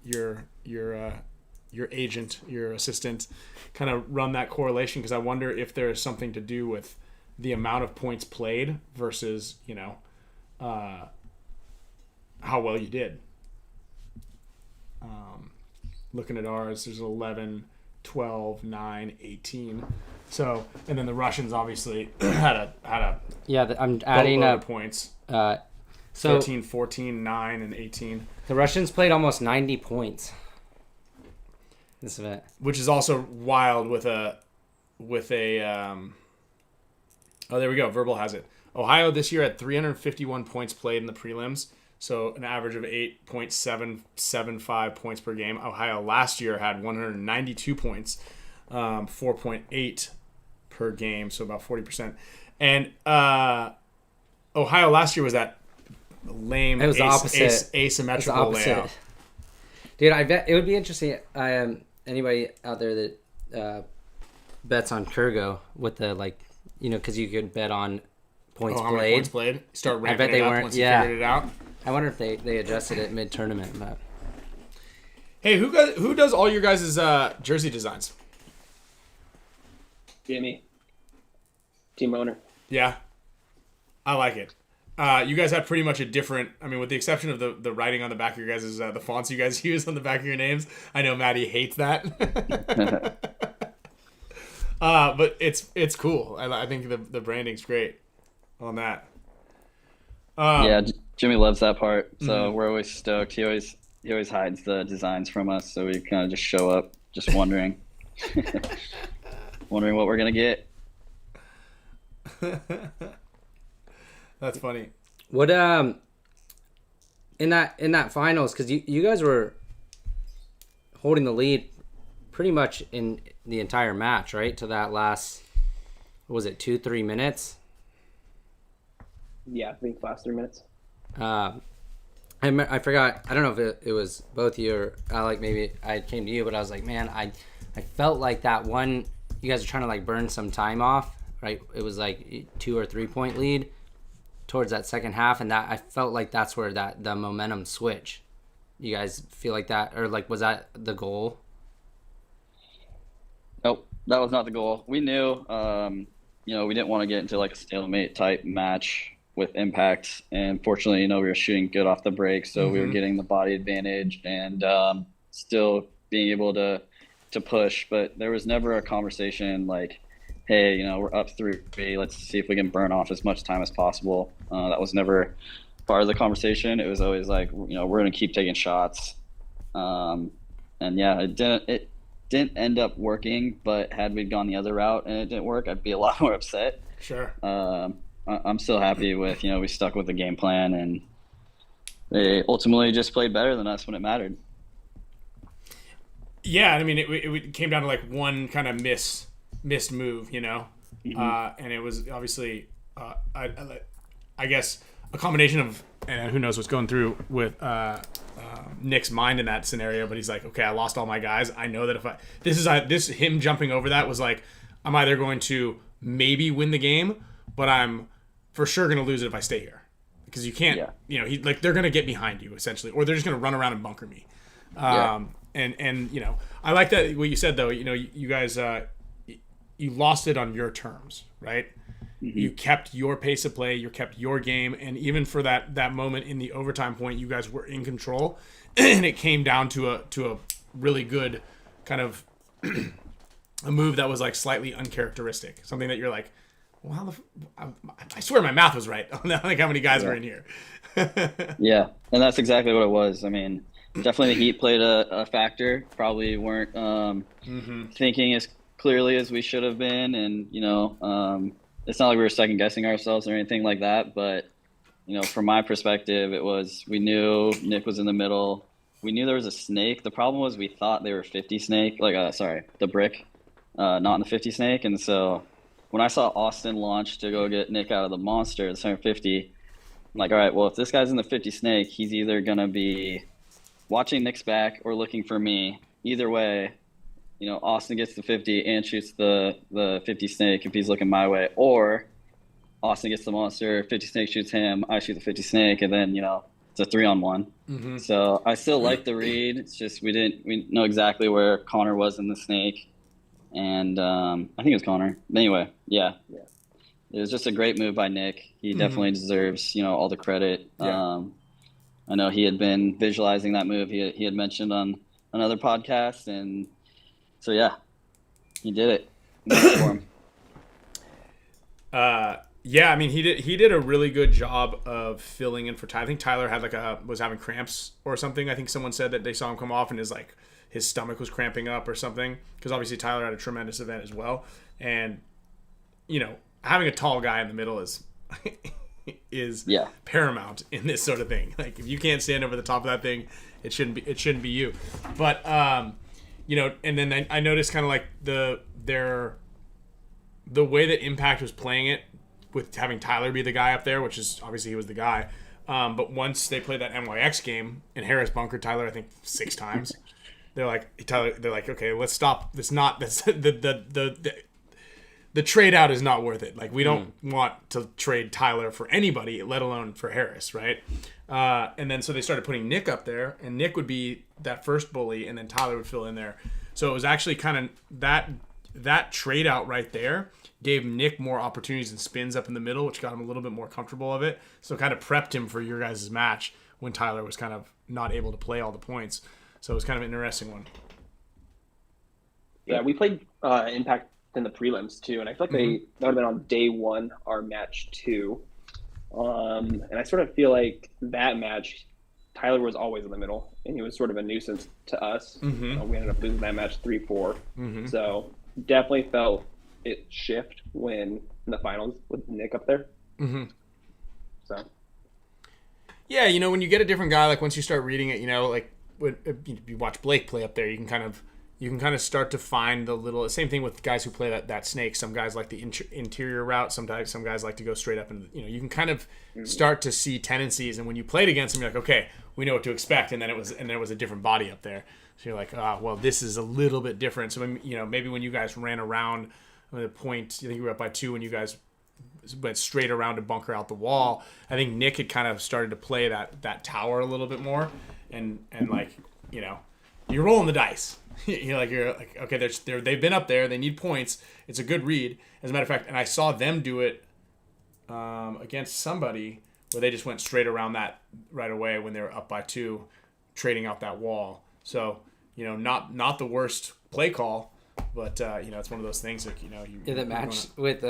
your agent, your assistant, kind of run that correlation, because I wonder if there is something to do with the amount of points played versus how well you did. Looking at ours, there's 11, 12, 9, 18. So, and then the Russians obviously had a I'm adding boatload up of points. So 13, 14, 9, and 18. the Russians played almost 90 points this event, Which is also wild with a oh, there we go. Verbal has it. Ohio this year had 351 points played in the prelims, so an average of 8.775 points per game. Ohio last year had 192 points, 4.8 per game, so about 40%. And Ohio last year was that lame It was the opposite. asymmetrical layout. Dude, I bet it would be interesting. Anybody out there that bets on KIRGO with the because you could bet on points How many played. points played? Start ramping bet they it up weren't- once you yeah. figured it out. I wonder if they adjusted it mid tournament. But Hey, who does all your guys' jersey designs? Jimmy, team owner. Yeah, I like it. You guys have pretty much a different. I mean, with the exception of the writing on the back of your guys' the fonts you guys use on the back of your names. I know Maddie hates that. But it's cool. I think the branding's great on that. Yeah, Jimmy loves that part, so we're always stoked. He always hides the designs from us, so we kind of just show up, just wondering, wondering what we're gonna get. That's funny. what in that finals, because you guys were holding the lead pretty much in the entire match, right? To that last, what was it, 2-3 minutes? Yeah, I think last 3 minutes. I forgot. I don't know if it was both you or Alec. Maybe I came to you, but I was like, man, I felt like that one. You guys are trying to burn some time off, right? It was like 2 or 3 point lead towards that second half, and that I felt like that's where the momentum switch. You guys feel like that, or was that the goal? Nope, that was not the goal. We knew, we didn't want to get into a stalemate type match with impact, and fortunately, we were shooting good off the break, so we were getting the body advantage and still being able to push. But there was never a conversation hey, we're up 3, let's see if we can burn off as much time as possible. That was never part of the conversation. It was always we're going to keep taking shots. And yeah, it didn't end up working, but had we gone the other route and it didn't work, I'd be a lot more upset. Sure. I'm still happy with, we stuck with the game plan, and they ultimately just played better than us when it mattered. Yeah, I mean, it came down to one kind of missed move, and it was obviously, I guess, a combination of, and who knows what's going through with Nick's mind in that scenario, but he's like, okay, I lost all my guys. I know that if him jumping over that was I'm either going to maybe win the game, but I'm for sure going to lose it if I stay here, because you can't, they're going to get behind you essentially, or they're just going to run around and bunker me. And I like that what you said though. You guys, you lost it on your terms, right? Mm-hmm. You kept your pace of play, you kept your game, and even for that moment in the overtime point, you guys were in control, and it came down to a really good kind of a move that was slightly uncharacteristic, something that you're like, well, I swear my math was right on how many guys were in here. Yeah, and that's exactly what it was. I mean, definitely the heat played a factor. Probably weren't thinking as clearly as we should have been, and it's not like we were second guessing ourselves or anything like that. But from my perspective, it was, we knew Nick was in the middle. We knew there was a snake. The problem was we thought they were 50 snake, the brick, not in the 50 snake, and so when I saw Austin launch to go get Nick out of the monster, the 150, I'm like, all right, well, if this guy's in the 50 snake, he's either going to be watching Nick's back or looking for me. Either way, Austin gets the 50 and shoots the 50 snake if he's looking my way, or Austin gets the monster, 50 snake shoots him, I shoot the 50 snake, and then, it's a 3-on-1. Mm-hmm. So I still like the read. It's just we know exactly where Connor was in the snake. And I think it was Connor. But anyway, yeah. It was just a great move by Nick. He definitely deserves, all the credit. Yeah. I know he had been visualizing that move. He had mentioned on another podcast, and so yeah, he did it. For him. Yeah, I mean, he did a really good job of filling in for Tyler. I think Tyler had was having cramps or something. I think someone said that they saw him come off and his stomach was cramping up or something, because obviously Tyler had a tremendous event as well. And having a tall guy in the middle is paramount in this sort of thing. If you can't stand over the top of that thing, it shouldn't be you. But and then I noticed kind of their the way that Impact was playing it, with having Tyler be the guy up there, which is obviously he was the guy. But once they played that NYX game and Harris bunkered Tyler, I think 6 times, they're like, okay, let's stop. The trade out is not worth it. Like, we don't want to trade Tyler for anybody, let alone for Harris, right? And then so they started putting Nick up there, and Nick would be that first bully, and then Tyler would fill in there. So it was actually kind of that trade out right there gave Nick more opportunities and spins up in the middle, which got him a little bit more comfortable of it. So kind of prepped him for your guys' match when Tyler was kind of not able to play all the points. So it was kind of an interesting one. Yeah, we played Impact in the prelims too, and I feel like that would have been on day 1, our match 2. And I sort of feel like that match, Tyler was always in the middle, and he was sort of a nuisance to us. We ended up losing that match 3-4. So definitely felt it shift when in the finals with Nick up there. So yeah, you know, when you get a different guy, like once you start reading it, you know, like when you watch Blake play up there, you can kind of start to find the little same thing with guys who play that snake. Some guys like the interior route. Sometimes some guys like to go straight up, and you know, you can kind of start to see tendencies. And when you played against them, you're like, okay, we know what to expect. And then it was a different body up there. So you're like, well, this is a little bit different. So you know, maybe when you guys ran around the point, I think you were up by 2, and you guys went straight around to bunker out the wall. I think Nick had kind of started to play that tower a little bit more, and like, you know, you're rolling the dice. you're like, okay, they've been up there. They need points. It's a good read. As a matter of fact, and I saw them do it against somebody where they just went straight around that right away when they were up by 2, trading out that wall. So, you know, not the worst play call, but you know, it's one of those things that, you know, that match with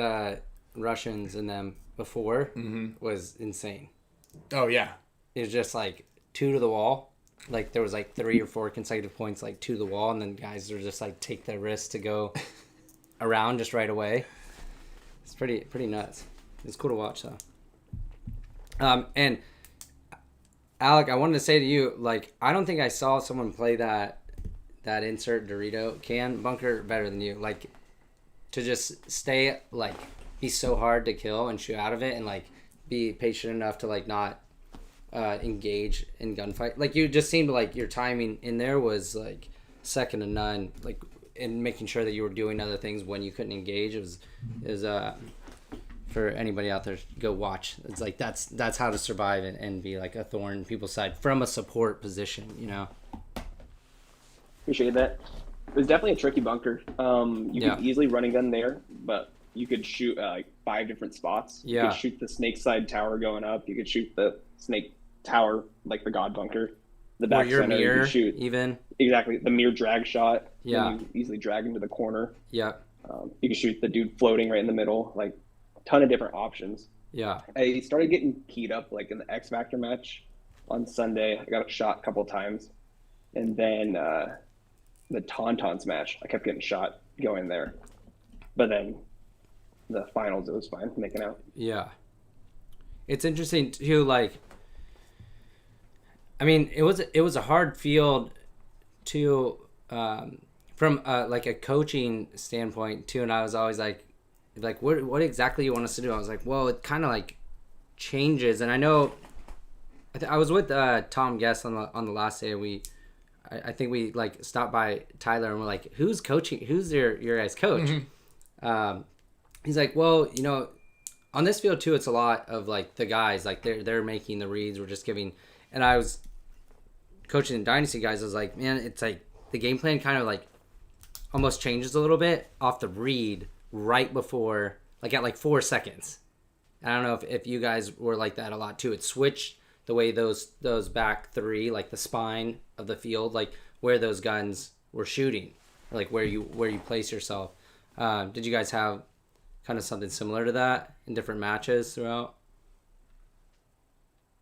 Russians and them before was insane. Oh yeah, it was just like 2 to the wall. Like there was like 3 or 4 consecutive points like to the wall, and then guys are just like take their risk to go around just right away. It's pretty nuts. It's cool to watch though. And Alec, I wanted to say to you, like, I don't think I saw someone play that insert Dorito can bunker better than you. Like, to just stay, like, be so hard to kill and shoot out of it, and like be patient enough to like not engage in gunfight. Like, you just seemed like your timing in there was like second to none. Like, in making sure that you were doing other things when you couldn't engage. It was for anybody out there, go watch. It's like that's how to survive and be like a thorn in people's side from a support position, you know. Appreciate that. It was definitely a tricky bunker. You could easily run a gun there, but you could shoot like 5 different spots. You could shoot the snake side tower going up. You could shoot the snake tower, like the god bunker. The back center, mirror, you could shoot even. Exactly, the mirror drag shot. Yeah. You easily drag into the corner. Yeah. You could shoot the dude floating right in the middle. Like, a ton of different options. Yeah. I started getting keyed up like in the X Factor match on Sunday. I got shot a couple of times. And then the Tauntauns match, I kept getting shot going there. But then the finals, it was fine making out. Yeah. It's interesting too, like, I mean, it was a hard field to from like a coaching standpoint too, and I was always like what exactly you want us to do? I was like, well, it kind of like changes, and I know I was with Tom Guest on the last day. I think we like stopped by Tyler and we're like, who's coaching? Who's your guys' coach? He's like, well, you know, on this field too, it's a lot of like the guys, like they're making the reads. We're just giving, and I was coaching the Dynasty guys. I was like, man, it's like the game plan kind of like almost changes a little bit off the read right before, like at like 4 seconds. I don't know if you guys were like that a lot too. It switched the way those back 3, like the spine of the field, like where those guns were shooting, or like where you place yourself. Did you guys have kind of something similar to that in different matches throughout?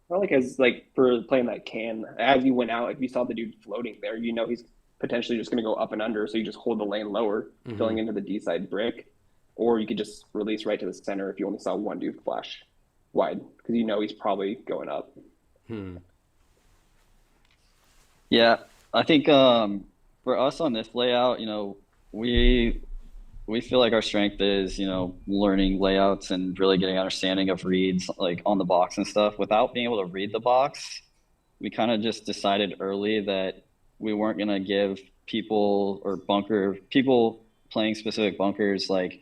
Well, like as like for playing that can, as you went out, if you saw the dude floating there, you know he's potentially just going to go up and under, so you just hold the lane lower, filling into the D side brick, or you could just release right to the center if you only saw one dude flash wide, because you know he's probably going up. Yeah, I think for us on this layout, you know, we we feel like our strength is, you know, learning layouts and really getting understanding of reads like on the box and stuff. Without being able to read the box, we kind of just decided early that we weren't going to give people or people playing specific bunkers like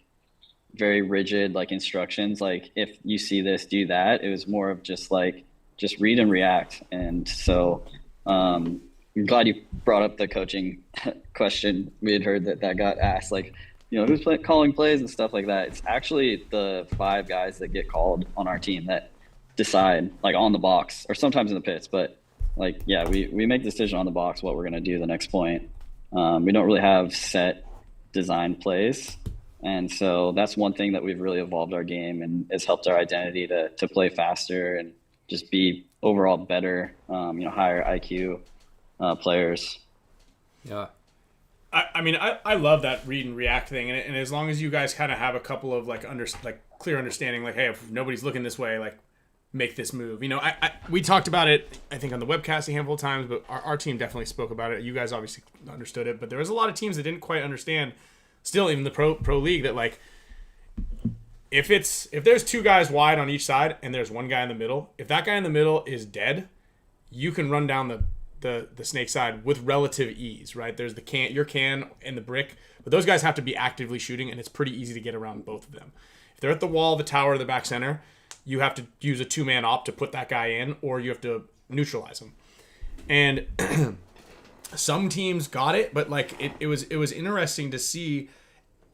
very rigid like instructions, like if you see this, do that. It was more of just like just read and react. And so I'm glad you brought up the coaching question. We had heard that got asked, like, you know, who's calling plays and stuff like that. It's actually the 5 guys that get called on our team that decide, like, on the box or sometimes in the pits. But, like, yeah, we make the decision on the box what we're going to do the next point. We don't really have set design plays. And so that's one thing that we've really evolved our game and has helped our identity to play faster and just be overall better, you know, higher IQ players. Yeah. I mean, I love that read and react thing, and as long as you guys kind of have a couple of like clear understanding, like, hey, if nobody's looking this way, like, make this move. You know, we talked about it, I think, on the webcast a handful of times, but our team definitely spoke about it. You guys obviously understood it, but there was a lot of teams that didn't quite understand. Still, even the pro league, that like, if there's 2 guys wide on each side and there's 1 guy in the middle, if that guy in the middle is dead, you can run down the snake side with relative ease, right? There's your can and the brick, but those guys have to be actively shooting, and it's pretty easy to get around both of them. If they're at the wall, the tower, or the back center, you have to use a 2-man op to put that guy in, or you have to neutralize him. And some teams got it, but like it was interesting to see,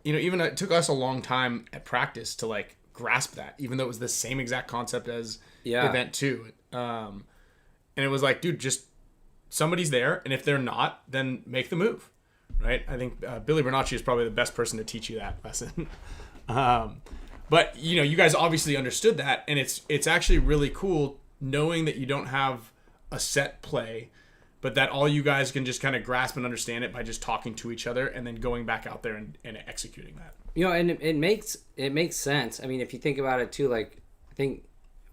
you know, even it took us a long time at practice to like grasp that, even though it was the same exact concept as Event 2. And it was like, dude, just somebody's there, and if they're not, then make the move, right? I think Billy Bernacci is probably the best person to teach you that lesson. But you know, you guys obviously understood that, and it's actually really cool knowing that you don't have a set play, but that all you guys can just kind of grasp and understand it by just talking to each other and then going back out there and executing that. You know, and it makes sense. I mean, if you think about it too, like, I think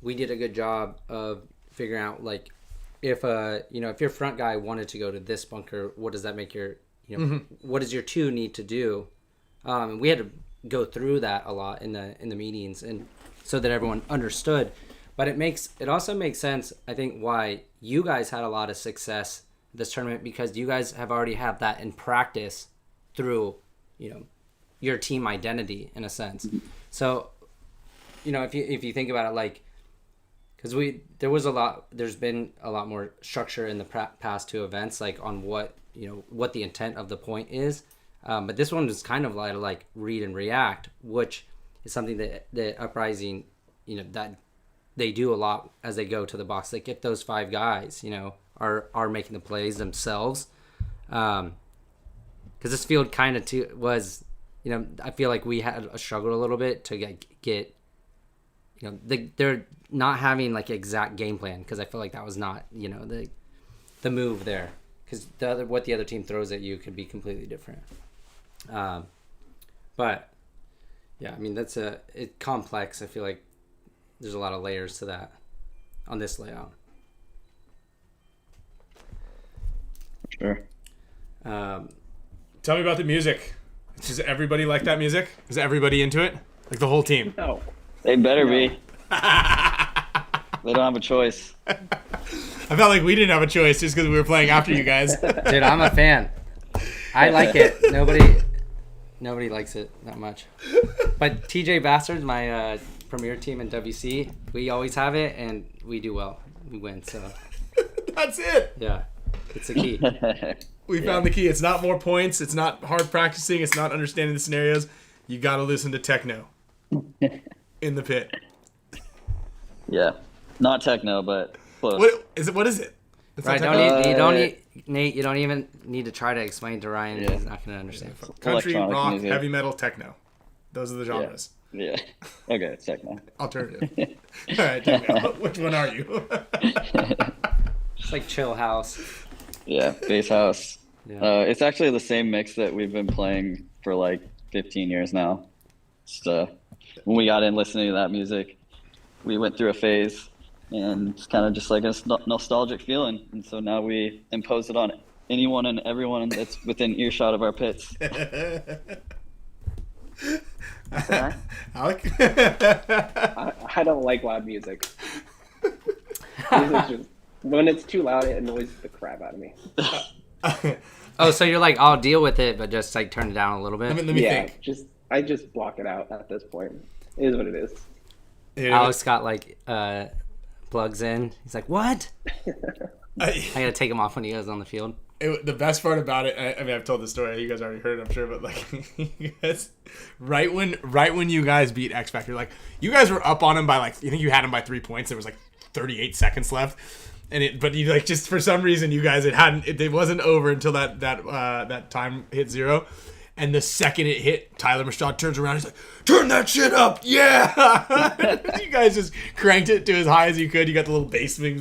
we did a good job of figuring out, like, if you know, if your front guy wanted to go to this bunker, what does that make your, you know, what does your 2 need to do? And we had to go through that a lot in the meetings, and so that everyone understood. But it also makes sense, I think, why you guys had a lot of success this tournament, because you guys have already had that in practice through, you know, your team identity in a sense. So, you know, if you think about it, like, because there's been a lot more structure in the past 2 events, like on what the intent of the point is. But this one was kind of like read and react, which is something that Uprising, you know, that they do a lot as they go to the box. Like, if those 5 guys, you know, are making the plays themselves, because this field kind of was, you know, I feel like we had a struggle a little bit to get you know, they're not having like exact game plan, because I feel like that was not, you know, the move there, because what the other team throws at you could be completely different. But yeah, I mean, it's complex. I feel like there's a lot of layers to that on this layout. Sure. Tell me about the music. Does everybody like that music? Is everybody into it? Like the whole team? No. They better be. They don't have a choice. I felt like we didn't have a choice just because we were playing after you guys. Dude, I'm a fan. I like it. Nobody likes it that much. But TJ Bastards, my premier team in WC, we always have it, and we do well. We win, so. That's it. Yeah, it's the key. We found the key. It's not more points. It's not hard practicing. It's not understanding the scenarios. You got to listen to techno in the pit. Yeah, not techno, but close. What is it? It's Right, Nate, you don't even need to try to explain to Ryan. Yeah. He's not going to understand. Country, Electronic rock, music. heavy metal, techno. Those are the genres. Yeah. Okay, it's techno. Alternative. All right, techno. Which one are you? It's like chill house. Yeah, bass house. Yeah. It's actually the same mix that we've been playing for like 15 years now. Just, when we got in listening to that music, we went through a phase, and it's kind of just like a nostalgic feeling. And so now we impose it on anyone and everyone that's within earshot of our pits. Alec? I don't like loud music. Music just, when it's too loud, it annoys the crap out of me. Oh, so you're like, I'll deal with it, but just like turn it down a little bit. Let me think. I just block it out at this point. It is what it is. Yeah. Alex got like plugs in. He's like, what? I gotta take him off when he goes on the field. The best part about it, I mean, I've told the story. You guys already heard it, I'm sure, but like, you guys, right when you guys beat X Factor, like, you guys were up on him by like, you think you had him by 3 points. There was like 38 seconds left, but you like just for some reason you guys it wasn't over until that time hit 0. And the second it hit, Tyler Machad turns around. He's like, turn that shit up. Yeah. You guys just cranked it to as high as you could. You got the little bass things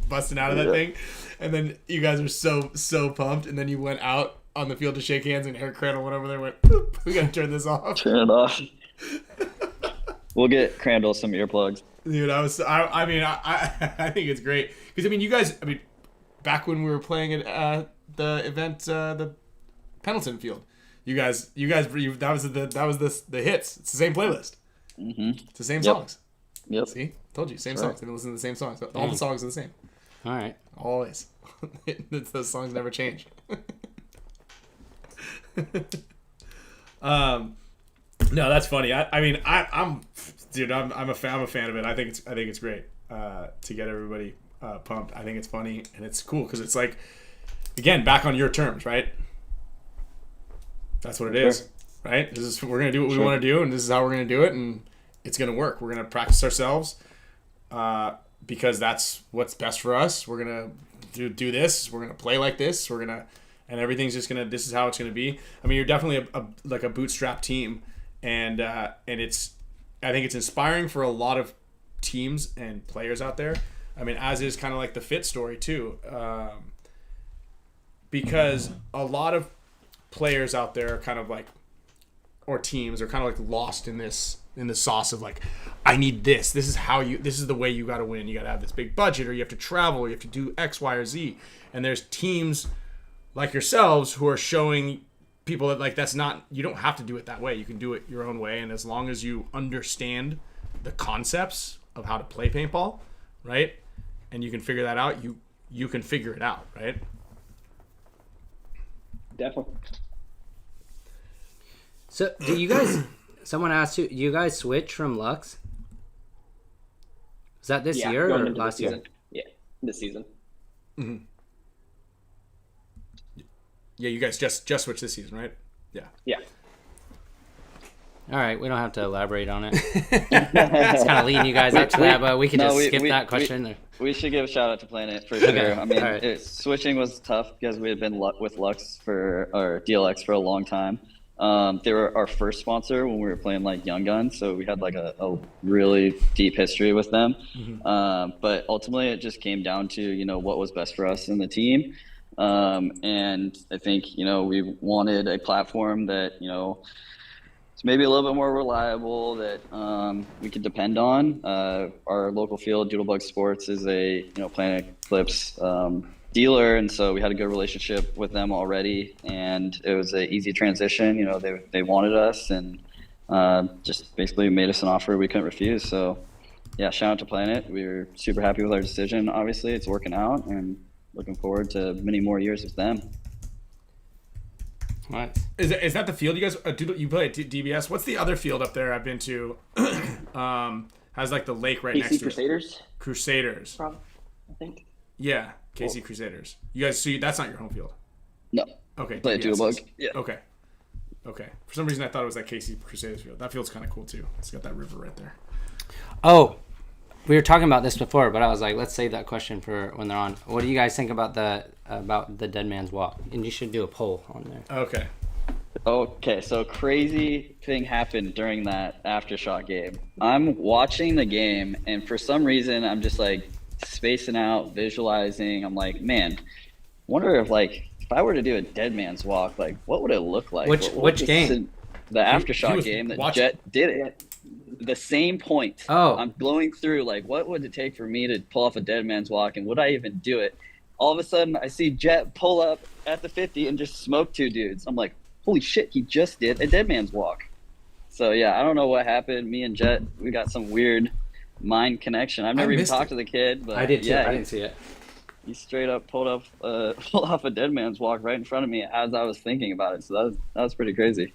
busting out of that thing. And then you guys were so pumped. And then you went out on the field to shake hands. And Eric Crandall went over there and went, boop, we got to turn this off. Turn it off. We'll get Crandall some earplugs. Dude, I think it's great. Because, I mean, you guys, back when we were playing at the event, the Pendleton field, You guys, that was the hits. It's the same playlist. Mm-hmm. It's the same songs. Yep. See, told you, same songs. They've been listening to the same songs. All the songs are the same. All right. Always. Those songs never change. No, that's funny. I'm a fan of it. I think it's great to get everybody pumped. I think it's funny and it's cool because it's like, again, back on your terms, right? That's what it is, right? We're gonna do what we want to do, and this is how we're gonna do it, and it's gonna work. We're gonna practice ourselves because that's what's best for us. We're gonna do this. We're gonna play like this. And everything's just gonna. This is how it's gonna be. I mean, you're definitely a bootstrap team, and I think it's inspiring for a lot of teams and players out there. I mean, as is kind of like the Fit story too, because a lot of players out there are kind of like, or teams are kind of like lost in the sauce of like, I need this. This is the way you got to win. You got to have this big budget, or you have to travel, or you have to do X, Y, or Z. And there's teams like yourselves who are showing people that like, that's not, you don't have to do it that way. You can do it your own way. And as long as you understand the concepts of how to play paintball, right? And you can figure that out, you can figure it out, right? Definitely. So, do you guys? Someone asked you. Do you guys switch from Lux? Was that this year or last year? Yeah, this season. Mm-hmm. Yeah, you guys just switched this season, right? Yeah. Yeah. All right, we don't have to elaborate on it. It's kind of leading you guys up to that, but we can skip that question. We should give a shout out to Planet for sure. Okay. I mean, Right. Switching was tough because we had been with Lux or DLX for a long time. They were our first sponsor when we were playing like Young Guns, so we had like a really deep history with them. Mm-hmm. But ultimately, it just came down to what was best for us and the team. And I think we wanted a platform that it's maybe a little bit more reliable that we could depend on. Our local field, Doodlebug Sports, is a Planet Eclipse dealer, and so we had a good relationship with them already, and it was an easy transition. They wanted us, and just basically made us an offer we couldn't refuse. So yeah, shout out to Planet. We were super happy with our decision. Obviously, it's working out, and looking forward to many more years with them. What? Is that the field you guys you play at DBS? What's the other field up there I've been to? Has like the lake right next to Crusaders? it. Crusaders. I think. Yeah, KC Crusaders. You guys, so that's not your home field? No. Okay. Play at Doodlebug. Yeah. Okay. For some reason I thought it was that KC Crusaders field. That field's kind of cool too. It's got that river right there. Oh, we were talking about this before, but I was like, let's save that question for when they're on. What do you guys think about the Dead Man's Walk? And you should do a poll on there. Okay, so crazy thing happened during that Aftershock game. I'm watching the game, and for some reason, I'm just like spacing out, visualizing. I'm like, man, wonder if I were to do a Dead Man's Walk, like what would it look like? Which game? The Aftershock game that Jet did it. The same point. Oh. I'm going through what would it take for me to pull off a Dead Man's Walk, and would I even do it? All of a sudden, I see Jet pull up at the 50 and just smoke 2 dudes. I'm like, holy shit, he just did a Dead Man's Walk. So yeah, I don't know what happened. Me and Jet, we got some weird mind connection. I've never even missed talked it. to the kid, but I did too. yeah, I didn't see it. he straight up pulled off a dead man's walk right in front of me as I was thinking about it. So that was pretty crazy.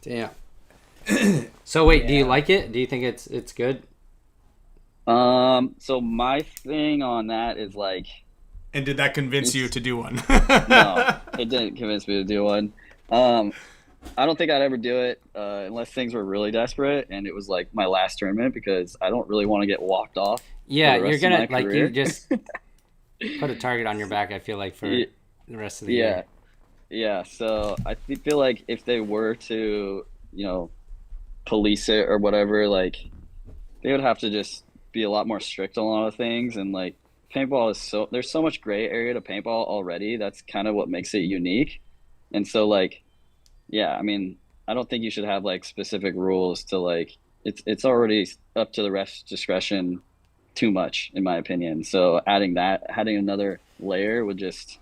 Damn. So wait, do you Yeah. like it? Do you think it's good? So my thing on that is like, And did that convince you to do one? no, it didn't convince me to do one. I don't think I'd ever do it unless things were really desperate and it was like my last tournament, because I don't really want to get walked off. Yeah, for the you're rest of gonna my like career. you just put a target on your back. I feel like for Yeah. the rest of the Yeah, year. yeah. So I feel like if they were to, police it or whatever, like they would have to just be a lot more strict on a lot of things. And like paintball is there's so much gray area to paintball already. That's kind of what makes it unique. And so like, yeah, I mean, I don't think you should have like specific rules to like, it's already up to the ref's discretion too much, in my opinion. So adding another layer would just,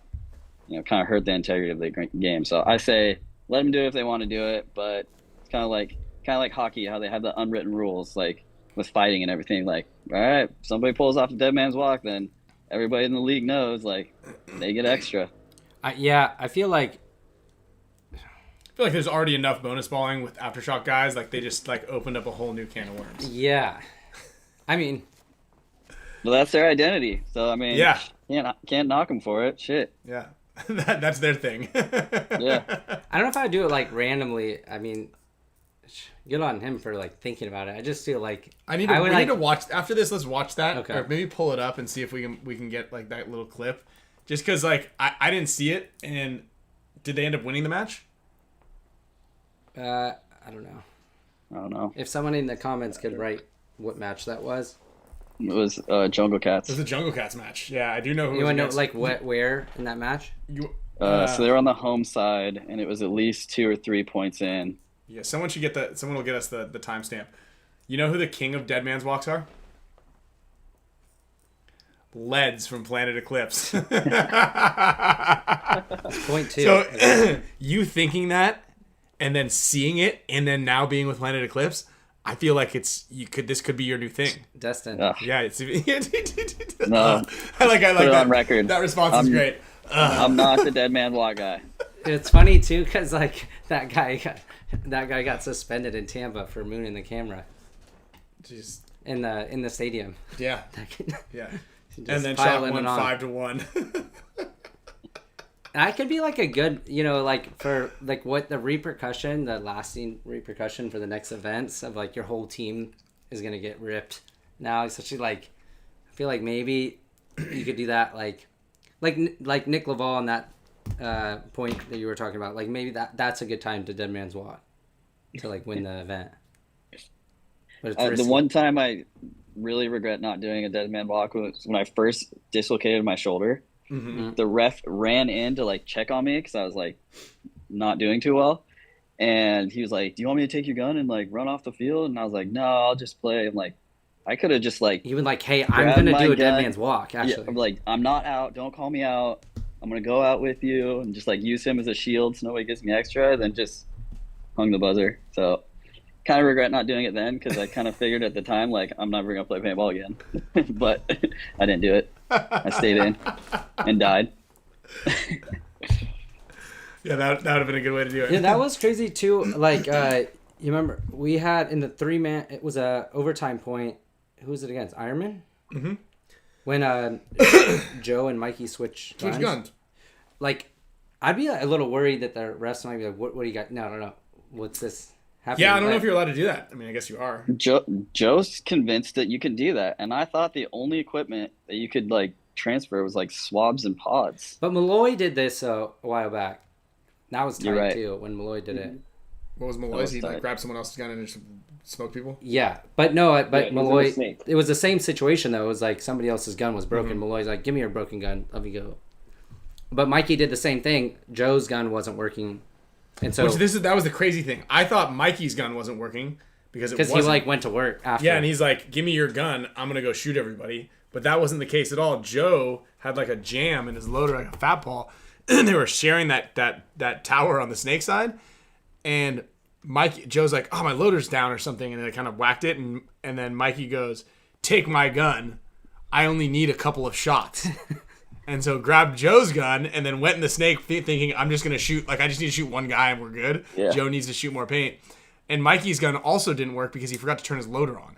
kind of hurt the integrity of the game. So I say let them do it if they want to do it, but it's kind of like hockey, how they have the unwritten rules, like with fighting and everything. Like, all right, if somebody pulls off a dead man's walk, then everybody in the league knows, like, they get extra. I feel like I feel like there's already enough bonus balling with Aftershock guys. Like they just like opened up a whole new can of worms. yeah. I mean, But that's their identity. So I mean, Yeah. can't knock them for it. Shit. Yeah, that's their thing. Yeah. I don't know if I would do it like randomly. I mean, good on him for like thinking about it. I just feel like we need to watch after this. Let's watch that, Okay. or maybe pull it up and see if we can get like that little clip. Just because like I didn't see it, and did they end up winning the match? I don't know. I don't know. If someone in the comments could write what match that was. It was Jungle Cats. It was the Jungle Cats match. Yeah, I do know who. You it was want to know against. like where in that match? So they were on the home side, and it was at least 2 or 3 points in. Yeah, someone should get that. Someone will get us the timestamp. You know who the king of Dead Man's Walks are? Leads from Planet Eclipse. Point two. So you thinking that, and then seeing it, and then now being with Planet Eclipse, I feel like this could be your new thing. Destin. Ugh. Yeah, it's No. I like Put it that. on record. That response is great. I'm not the dead man walk guy. It's funny too because like that guy got suspended in Tampa for mooning the camera Just in the stadium. yeah, yeah. Just And then shot piling one it on. 5-1. That could be like a good, like for like what the lasting repercussion for the next events of like your whole team is gonna get ripped. Now, especially like, I feel like maybe you could do that like Nick Laval on that point that you were talking about. Like maybe that's a good time to Dead Man's Walk to like win the event. But it's The risky. one time I really regret not doing a dead man walk was when I first dislocated my shoulder. Mm-hmm. The ref ran in to like check on me because I was like not doing too well, and he was like, "Do you want me to take your gun and like run off the field?" And I was like, "No, I'll just play." I'm like, I could have just like Even like, hey, I'm grab gonna my do a Dead gun. Man's Walk. Yeah, Actually, I'm like, I'm not out. Don't call me out. I'm gonna go out with you and just like use him as a shield so nobody gives me extra. Then just hung the buzzer. So kind of regret not doing it then because I kind of figured at the time like I'm never gonna play paintball again. But I didn't do it. I stayed in and died. Yeah, that would have been a good way to do it. yeah, that was crazy too. Like, you remember we had in the 3-man, it was a overtime point. Who was it against? Ironman. Mm-hmm. When Joe and Mikey switched Switch guns. Like, I'd be a little worried that the refs might be like, "What do you got? No. What's this happening?" Yeah, I don't know if you're allowed to do that. I mean, I guess you are. Joe's convinced that you can do that, and I thought the only equipment that you could like transfer was like swabs and pods. But Malloy did this a while back. That was You're tight right. too when Malloy did it. What was Malloy's? was He like tight. grabbed someone else's gun and just smoked people. Yeah, but no, Yeah, but he was in Malloy. the snake. It was the same situation though. It was like somebody else's gun was broken. Malloy's like, "Give me your broken gun. Let me go." But Mikey did the same thing. Joe's gun wasn't working, and so That was the crazy thing. I thought Mikey's gun wasn't working because he like went to work after. yeah, and he's like, "Give me your gun. I'm gonna go shoot everybody." But that wasn't the case at all. Joe had like a jam in his loader, like a fat ball, and they were sharing that tower on the snake side, and Joe's like, oh, my loader's down or something, and they kind of whacked it, and then Mikey goes, take my gun. I only need a couple of shots. And so grabbed Joe's gun and then went in the snake thinking, I'm just going to shoot. Like, I just need to shoot one guy and we're good. Yeah. Joe needs to shoot more paint. And Mikey's gun also didn't work because he forgot to turn his loader on.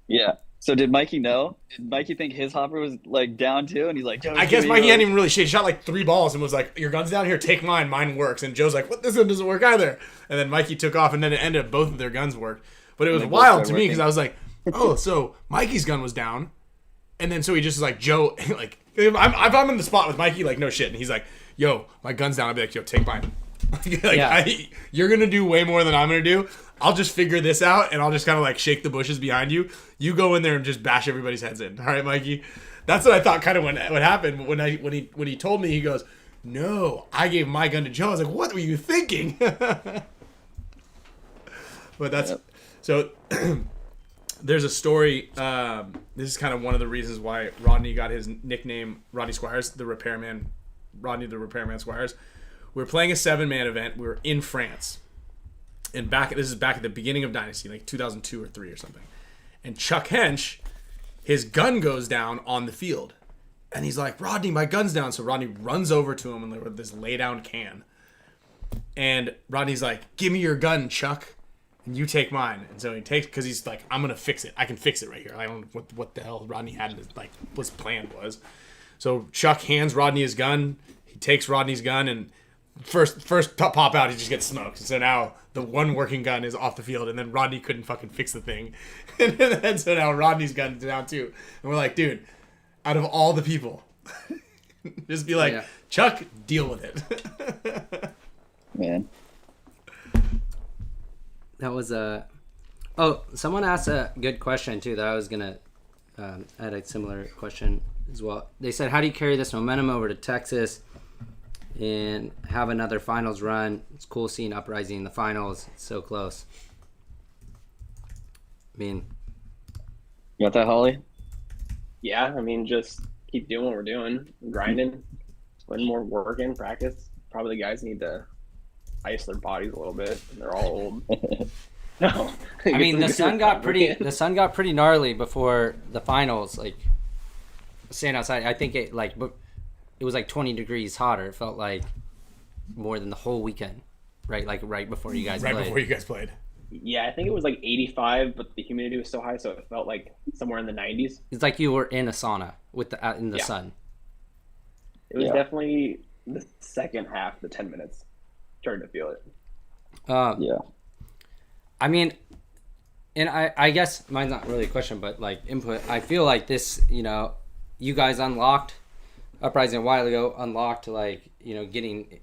Yeah. So did Mikey know? Did Mikey think his hopper was like down too? And he's like, I guess Mikey hadn't even really shot. He shot like 3 balls and was like, your gun's down here, take mine. Mine works. And Joe's like, what? This one doesn't work either. And then Mikey took off, and then it ended up both of their guns worked. But it was wild to me because I was like, oh, so Mikey's gun was down. And then so he just was like, Joe, like, if I'm in the spot with Mikey, like, no shit. And he's like, yo, my gun's down. I'll be like, yo, take mine. You're going to do way more than I'm going to do. I'll just figure this out, and I'll just kind of like shake the bushes behind you. You go in there and just bash everybody's heads in. All right, Mikey? That's what I thought kind of what happened. When he told me, he goes, no, I gave my gun to Joe. I was like, what were you thinking? But that's... Yep. So... There's a story. This is kind of one of the reasons why Rodney got his nickname, Rodney Squires, the repairman. Rodney the repairman Squires. We were playing a 7-man event. We were in France, and this is back at the beginning of Dynasty, like 2002 or 3 or something. And Chuck Hench, his gun goes down on the field, and he's like, Rodney, my gun's down. So Rodney runs over to him with this lay down can, and Rodney's like, give me your gun, Chuck. And you take mine. And so he takes, because he's like, I'm gonna fix it. I can fix it right here. I don't know what the hell Rodney had in his, like, what his plan was. So Chuck hands Rodney his gun. He takes Rodney's gun, and first pop out, he just gets smoked. So now the one working gun is off the field, and then Rodney couldn't fucking fix the thing. And then so now Rodney's gun is down too. And we're like, dude, out of all the people, just be like, Chuck, deal with it. Man. That was a... Oh, someone asked a good question, too, that I was going to add a similar question as well. They said, how do you carry this momentum over to Texas and have another finals run? It's cool seeing Uprising in the finals. It's so close. I mean... You got that, Holly? Yeah, I mean, just keep doing what we're doing. Grinding. Putting more work in, practice. Probably the guys need to ice their bodies a little bit. They're all old. No, I mean the sun got pretty gnarly before the finals. Like staying outside, I think it was like 20 degrees hotter. It felt like more than the whole weekend, right? Like right before you guys played. Yeah, I think it was like 85, but the humidity was so high, so it felt like somewhere in the 90s. It's like you were in a sauna with in the sun. It was definitely the second half, the 10 minutes. Started to feel it. Yeah. I mean, and I guess mine's not really a question, but like input. I feel like this, you guys unlocked Uprising a while ago, unlocked getting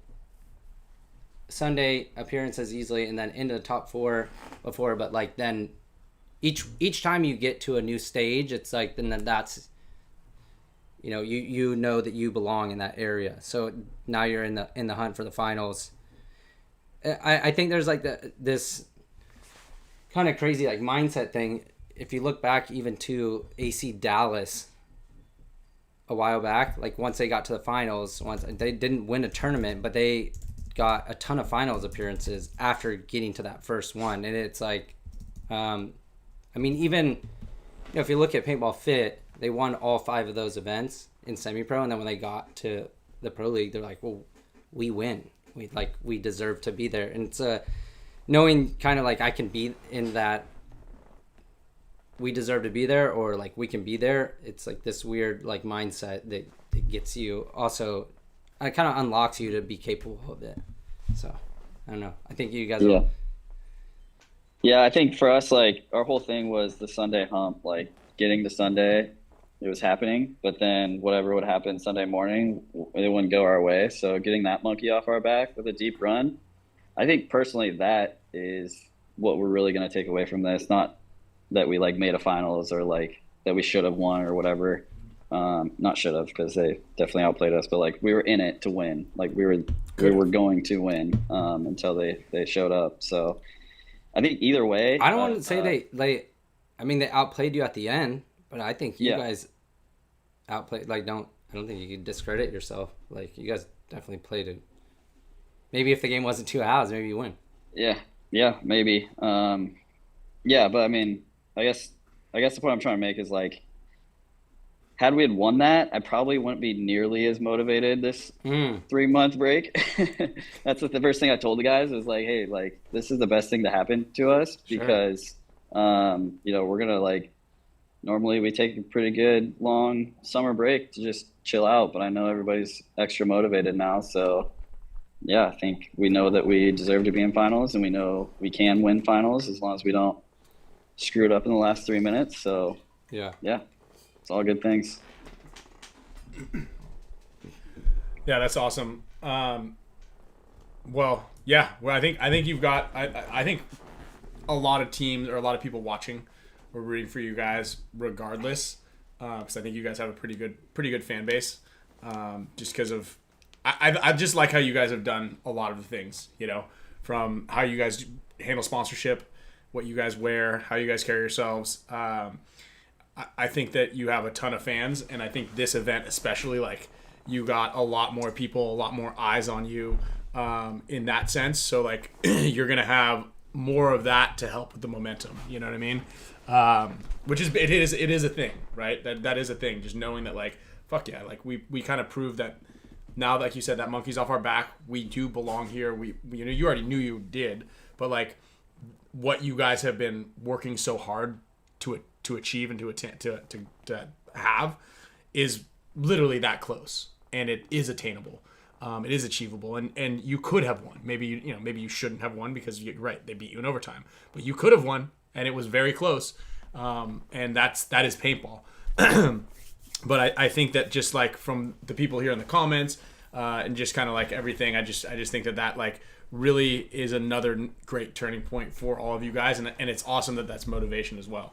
Sunday appearances easily, and then into the top 4 before. But like then, each time you get to a new stage, it's like then that's you know that you belong in that area. So now you're in the hunt for the finals. I think there's like this kind of crazy like mindset thing. If you look back even to AC Dallas a while back, like once they got to the finals, once they didn't win a tournament, but they got a ton of finals appearances after getting to that first one. And it's like, I mean, even if you look at Paintball Fit, they won all 5 of those events in semi-pro, and then when they got to the pro league, they're like, well, we win. We deserve to be there. And it's knowing kind of like I can be in that we deserve to be there, or like we can be there. It's like this weird like mindset that gets you also, it kind of unlocks you to be capable of it. So I don't know. I think you guys Yeah, I think for us, like our whole thing was the Sunday hump, like getting to Sunday, it was happening, but then whatever would happen Sunday morning, it wouldn't go our way. So getting that monkey off our back with a deep run, I think personally that is what we're really going to take away from this. Not that we like made a finals or like that we should have won or whatever. Not should have, because they definitely outplayed us, but like we were in it to win. Like we were going to win until they showed up. So I think either way, I don't want to say they outplayed you at the end, but I think you guys outplayed. Like I don't think you could discredit yourself. Like you guys definitely played it. Maybe if the game wasn't 2 hours, maybe you win. Yeah, Yeah, maybe. Yeah, but I mean, I guess the point I'm trying to make is like, had we had won that, I probably wouldn't be nearly as motivated this 3-month break. That's the first thing I told the guys was like, hey, like this is the best thing to happen to us because, you know, we're gonna like normally we take a pretty good long summer break to just chill out, but I know everybody's extra motivated now, so. Yeah, I think we know that we deserve to be in finals, and we know we can win finals as long as we don't screw it up in the last 3 minutes. So yeah, it's all good things. Yeah, that's awesome. Well, I think you've got. I think a lot of teams or a lot of people watching are rooting for you guys regardless, because I think you guys have a pretty good fan base, just because of. I just like how you guys have done a lot of the things, you know, from how you guys handle sponsorship, what you guys wear, how you guys carry yourselves. I think that you have a ton of fans, and I think this event especially, like, you got a lot more people, a lot more eyes on you in that sense. So, like, you're going to have more of that to help with the momentum, you know what I mean? Which is, it is a thing, right? That is a thing, just knowing that, like, fuck yeah, like, we kind of proved that. Now, like you said, that monkey's off our back. We do belong here. We you know, you already knew you did, but like what you guys have been working so hard to achieve and to have is literally that close, and it is attainable. It is achievable, and you could have won. Maybe you shouldn't have won because you're right, they beat you in overtime, but you could have won, and it was very close. And that is paintball. But I think that just like from the people here in the comments and just kind of like everything, I just think that like really is another great turning point for all of you guys, and it's awesome that that's motivation as well.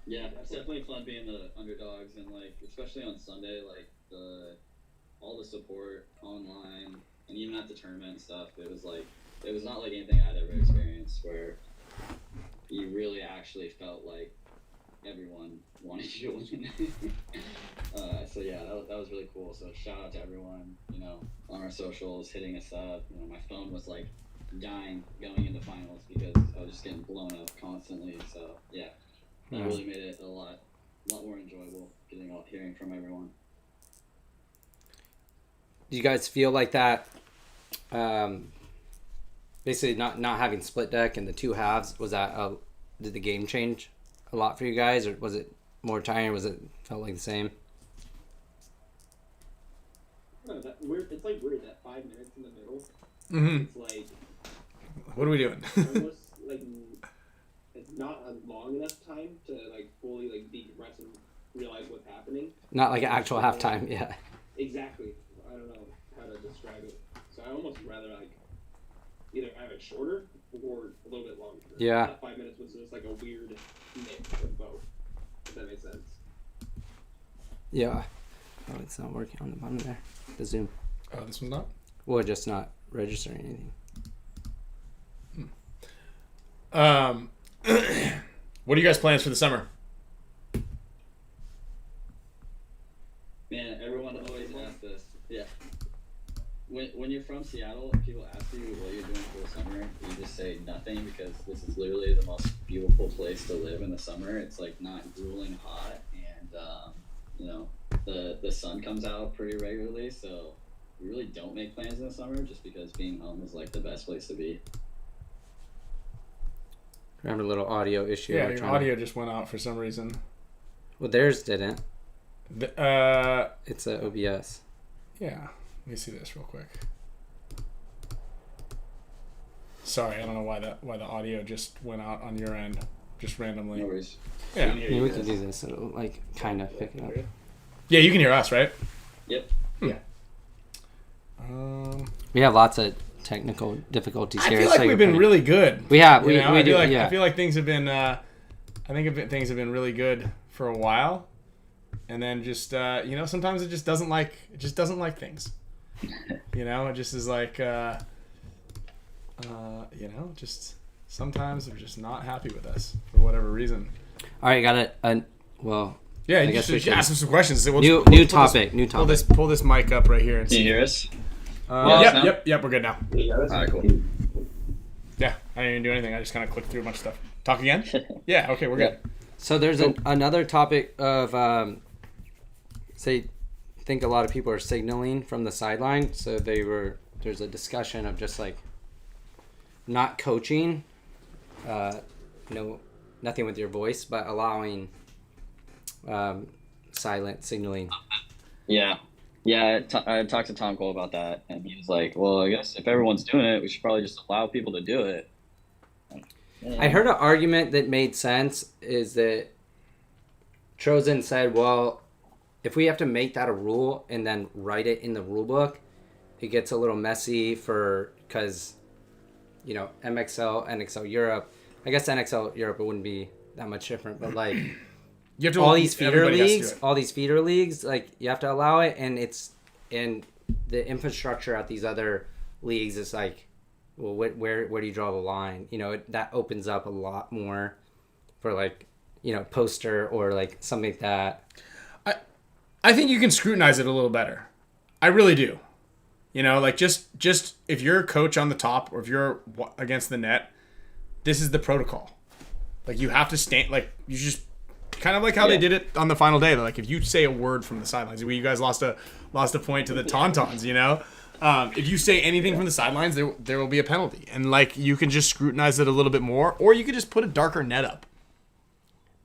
Yeah, it's definitely fun being the underdogs, and like especially on Sunday, like all the support online and even at the tournament and stuff. It was not like anything I'd ever experienced where you really actually felt like everyone wanted you to win. So yeah, that was really cool. So shout out to everyone, you know, on our socials, hitting us up. You know, my phone was like dying going into finals because I was just getting blown up constantly. So yeah, that really made it a lot more enjoyable hearing from everyone. Do you guys feel like that? Basically, not having split deck and the two halves, did the game change a lot for you guys, or was it more tiring? Was it felt like the same? It's like weird that 5 minutes in the middle. Mm-hmm. It's like, what are we doing? almost like it's not a long enough time to like fully like decompress and realize what's happening. Not like an actual halftime, yeah. Exactly. I don't know how to describe it. So I almost rather like either have it shorter or a little bit longer. Yeah. That 5 minutes was just like a weird mix of both. If that makes sense. Yeah. Oh, it's not working on the bottom there. The Zoom. Oh, this one's not? Well, just not registering anything. What are you guys' plans for the summer? Man, everyone always asks this. Yeah. When you're from Seattle, people ask you what you're doing for the summer. You just say nothing because this is literally the most beautiful place to live in the summer. It's like not grueling hot, and you know, the sun comes out pretty regularly. So we really don't make plans in the summer just because being home is like the best place to be. We're having a little audio issue. Yeah, your audio just went out for some reason. Well, theirs didn't. It's a OBS. Yeah. Let me see this real quick. Sorry, I don't know why the audio just went out on your end, just randomly. No worries. Yeah. Maybe we can do this. It'll like kind of pick it up. Yeah, you can hear us, right? Yep. Yeah. We have lots of technical difficulties I here. feel like we've been really good. We have. You know, We do. I feel like things have been. I think things have been really good for a while, and then just you know, sometimes it just doesn't like things. You know, it just is like, you know, just sometimes they're just not happy with us for whatever reason. All right, got it. Well, Yeah, I you guess we should should ask them some questions. New topic. Pull this mic up right here and Can see. you hear us? Yep, we're good now. Yeah, that's All right, cool. Yeah, I didn't even do anything. I just kind of clicked through a bunch of stuff. Talk again? Yeah, okay, we're good. So there's another topic of, say, I think a lot of people are signaling from the sideline. So there's a discussion of just like not coaching, nothing with your voice, but allowing silent signaling. Yeah. Yeah, I talked to Tom Cole about that, and he was like, well, I guess if everyone's doing it, we should probably just allow people to do it. I heard an argument that made sense is that Trozen said, well, if we have to make that a rule and then write it in the rule book, it gets a little messy because, MXL, NXL Europe, I guess NXL Europe, it wouldn't be that much different, but like You have to all these feeder leagues, like you have to allow it, and the infrastructure at these other leagues is like, well, where do you draw the line? That opens up a lot more for like, poster or like something like that. I think you can scrutinize it a little better. I really do. Like just if you're a coach on the top or if you're against the net, this is the protocol. Like you have to stand, like you just kind of like how they did it on the final day. Like if you say a word from the sidelines, you guys lost a point to the Tauntauns, if you say anything from the sidelines, there will be a penalty. And like you can just scrutinize it a little bit more, or you could just put a darker net up.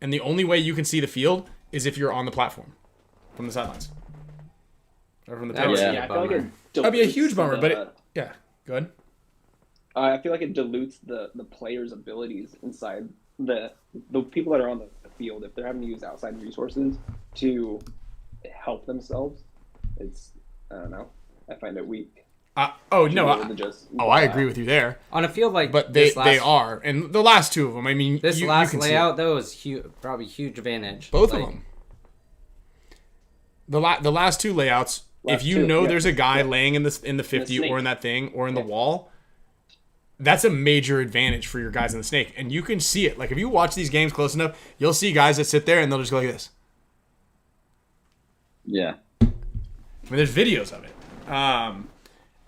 And the only way you can see the field is if you're on the platform from the sidelines. Or from the That would tower. be Yeah, a I feel like bummer. it That'd be a huge dilutes bummer, the- but yeah, go ahead. I feel like it dilutes the players' abilities inside the people that are on the field. If they're having to use outside resources to help themselves, I don't know. I find it weak. I agree with you there. On a field like But this they are, and the last two of them. I mean, This you last can see layout, it. though, is probably huge advantage. Both Like, of them. The last two layouts. Last if you two, know yeah. there's a guy Yeah. laying in the 50 snake. or in that thing or in the wall, that's a major advantage for your guys in the snake, and you can see it. Like if you watch these games close enough, you'll see guys that sit there and they'll just go like this. Yeah. I mean, there's videos of it.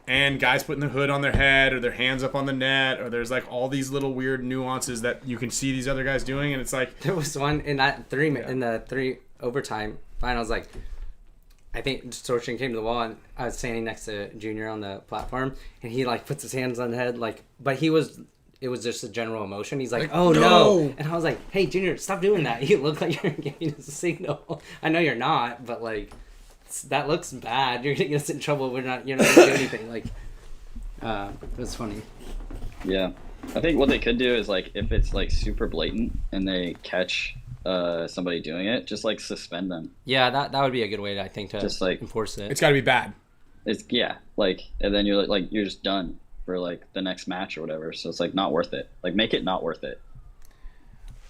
And guys putting the hood on their head or their hands up on the net, or there's like all these little weird nuances that you can see these other guys doing, and it's like There was one in that in the 3 overtime finals. Like, I think Sorchin came to the wall, and I was standing next to Junior on the platform, and he like puts his hands on the head, like, but it was just a general emotion. He's like, "Oh no!" And I was like, "Hey, Junior, stop doing that. You look like you're giving us a signal. I know you're not, but like, that looks bad. You're gonna get us in trouble. You're not gonna do anything." Like, it was funny. Yeah. I think what they could do is like if it's like super blatant and they catch somebody doing it, just like suspend them. Yeah, that would be a good way, I think, to Just, like, enforce it. it's got to be bad. It's and then you're like you're just done for like the next match or whatever. So it's like not worth it. Like make it not worth it.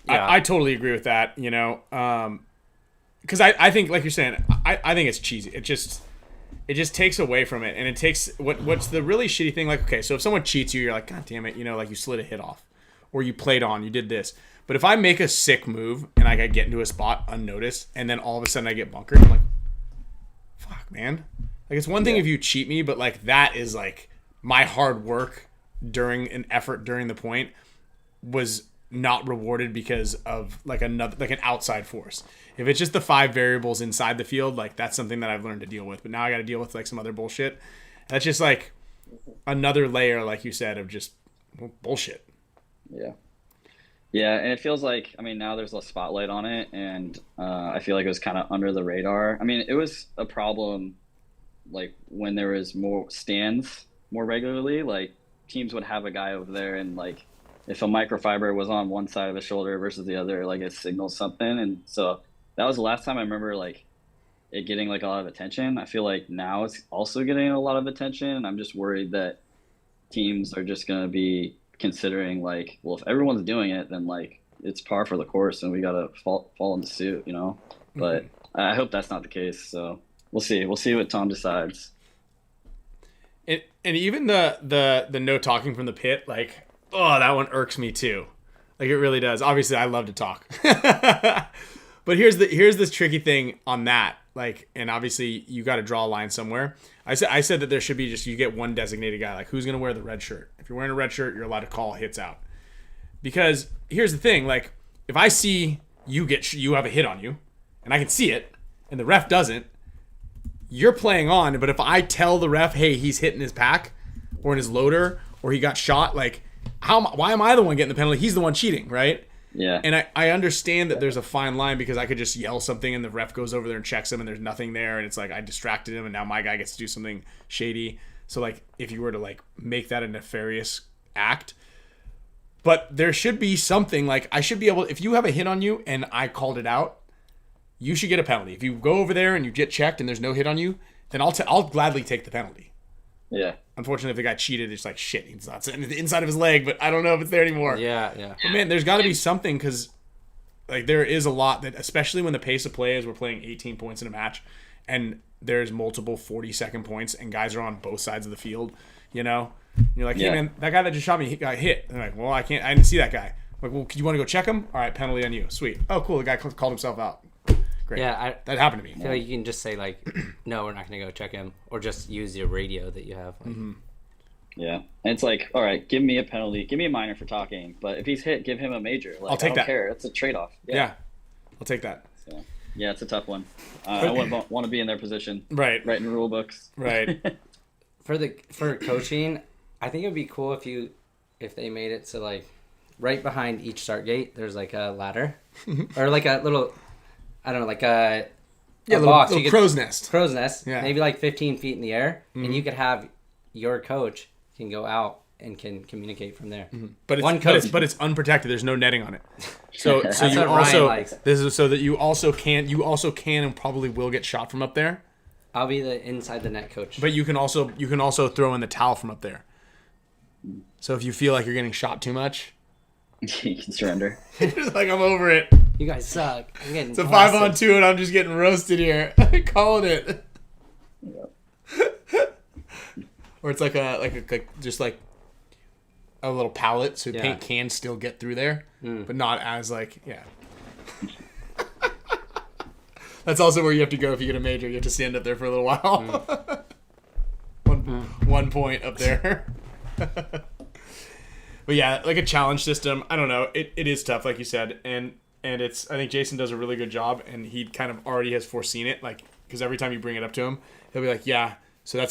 Yeah. I totally agree with that. Because I think, like you're saying, I think it's cheesy. It just takes away from it, and it takes what's the really shitty thing. Like, okay, so if someone cheats you, you're like, God damn it, like you slid a hit off, or you played on, you did this. But if I make a sick move and I get into a spot unnoticed, and then all of a sudden I get bunkered, I'm like, fuck, man. Like, it's one thing if you cheat me, but like that is like my hard work during an effort during the point was not rewarded because of like an outside force. If it's just the 5 variables inside the field, like that's something that I've learned to deal with. But now I got to deal with like some other bullshit. That's just like another layer, like you said, of just bullshit. Yeah. Yeah, and it feels like, I mean, now there's a spotlight on it, and I feel like it was kind of under the radar. I mean, it was a problem, like, when there was more stands more regularly. Like, teams would have a guy over there, and, like, if a microfiber was on one side of his shoulder versus the other, like, it signals something. And so that was the last time I remember, like, it getting, like, a lot of attention. I feel like now it's also getting a lot of attention, and I'm just worried that teams are just going to be considering like, well, if everyone's doing it, then like it's par for the course and we gotta fall into suit, but I hope that's not the case. So we'll see what Tom decides. And even the no talking from the pit, like, oh, that one irks me too. Like, it really does. Obviously I love to talk. But here's this tricky thing on that. like, and obviously you got to draw a line somewhere. I said that there should be just, you get one designated guy. Like, who's going to wear the red shirt? If you're wearing a red shirt, you're allowed to call hits out. Because here's the thing, like, if I see you have a hit on you, and I can see it, and the ref doesn't, you're playing on. But if I tell the ref, hey, he's hitting his pack, or in his loader, or he got shot, like, why am I the one getting the penalty? He's the one cheating, right? Yeah. And I understand that there's a fine line, because I could just yell something and the ref goes over there and checks him and there's nothing there, and it's like I distracted him and now my guy gets to do something shady. So, like, if you were to, like, make that a nefarious act, but there should be something, like, I should be able, if you have a hit on you and I called it out, you should get a penalty. If you go over there and you get checked and there's no hit on you, then I'll gladly take the penalty. Yeah. Unfortunately, if the guy cheated, it's like, shit, it's not sitting the inside of his leg, but I don't know if it's there anymore. Yeah. But man, there's got to be something, because, like, there is a lot that, especially when the pace of play is we're playing 18 points in a match, and there's multiple 40-second points, and guys are on both sides of the field, you know? And you're like, hey, man, that guy that just shot me he got hit. And they're like, well, I didn't see that guy. I'm like, well, you want to go check him? All right, penalty on you. Sweet. Oh, cool, the guy called himself out. Great. Yeah, that happened to me. I feel like you can just say, like, no, we're not going to go check him, or just use your radio that you have. Like, Yeah, and it's like, all right, give me a penalty, give me a minor for talking, but if he's hit, give him a major. Like, I'll take I don't that. care. It's a trade-off. Yeah, I'll take that. So, yeah, it's a tough one. I wouldn't want to be in their position. Right. Writing rule books. Right. For coaching, I think it would be cool if they made it so, like, right behind each start gate, there's, like, a ladder, or like a little, I don't know, like a box. Little crow's nest. Crow's nest, Yeah. maybe like 15 feet in the air, and you could have your coach can go out and can communicate from there. But it's unprotected. There's no netting on it. So That's you what Ryan also likes. this is so that you also can and probably will get shot from up there. I'll be the inside the net coach. But you can also throw in the towel from up there. So if you feel like you're getting shot too much, You can surrender. you're just like, I'm over it. You guys suck. I'm getting It's a blasted. 5-on-2 and I'm just getting roasted here. Calling it. Or it's like just like a little pallet, so paint can still get through there, but not as like, yeah. That's also where you have to go if you get a major. You have to stand up there for a little while. One point up there. But yeah, like a challenge system, I don't know. It is tough, like you said, and it's, I think Jason does a really good job, and he kind of already has foreseen it, like, because every time you bring it up to him, he'll be like, yeah, so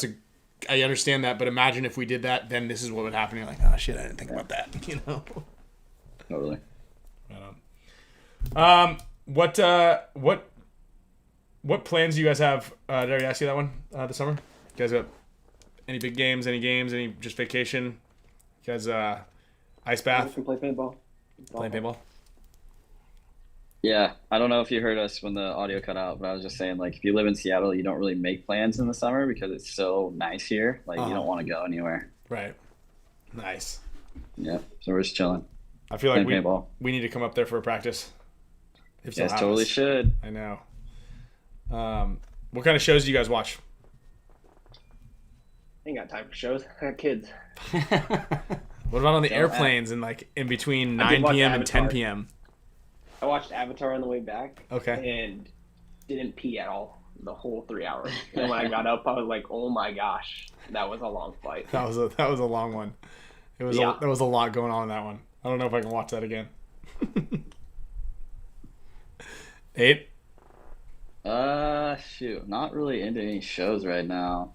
I understand that, but imagine if we did that, then this is what would happen. You're like, oh shit, I didn't think about that, you know? Totally. What plans do you guys have? Did I already ask you that one this summer? You guys got any big games, any just vacation? You guys ice We bath? can play paintball. Playing paintball? Yeah, I don't know if you heard us when the audio cut out, but I was just saying, like, if you live in Seattle, you don't really make plans in the summer because it's so nice here. Like, you don't want to go anywhere. Right. Nice. Yeah, so we're just chilling. I feel like Playing paintball. we need to come up there for a practice. If You guys they'll have totally us. should. I know. What kind of shows do you guys watch? Ain't got time for shows. I got kids. What about on the airplanes and like in between I did 9 watch p.m. and 10 Avatar. p.m.? I watched Avatar on the way back. Okay. And didn't pee at all the whole 3 hours. And when I got up, I was like, oh my gosh, that was a long flight. That was a long one. There was a lot going on in that one. I don't know if I can watch that again. 8? Shoot, not really into any shows right now.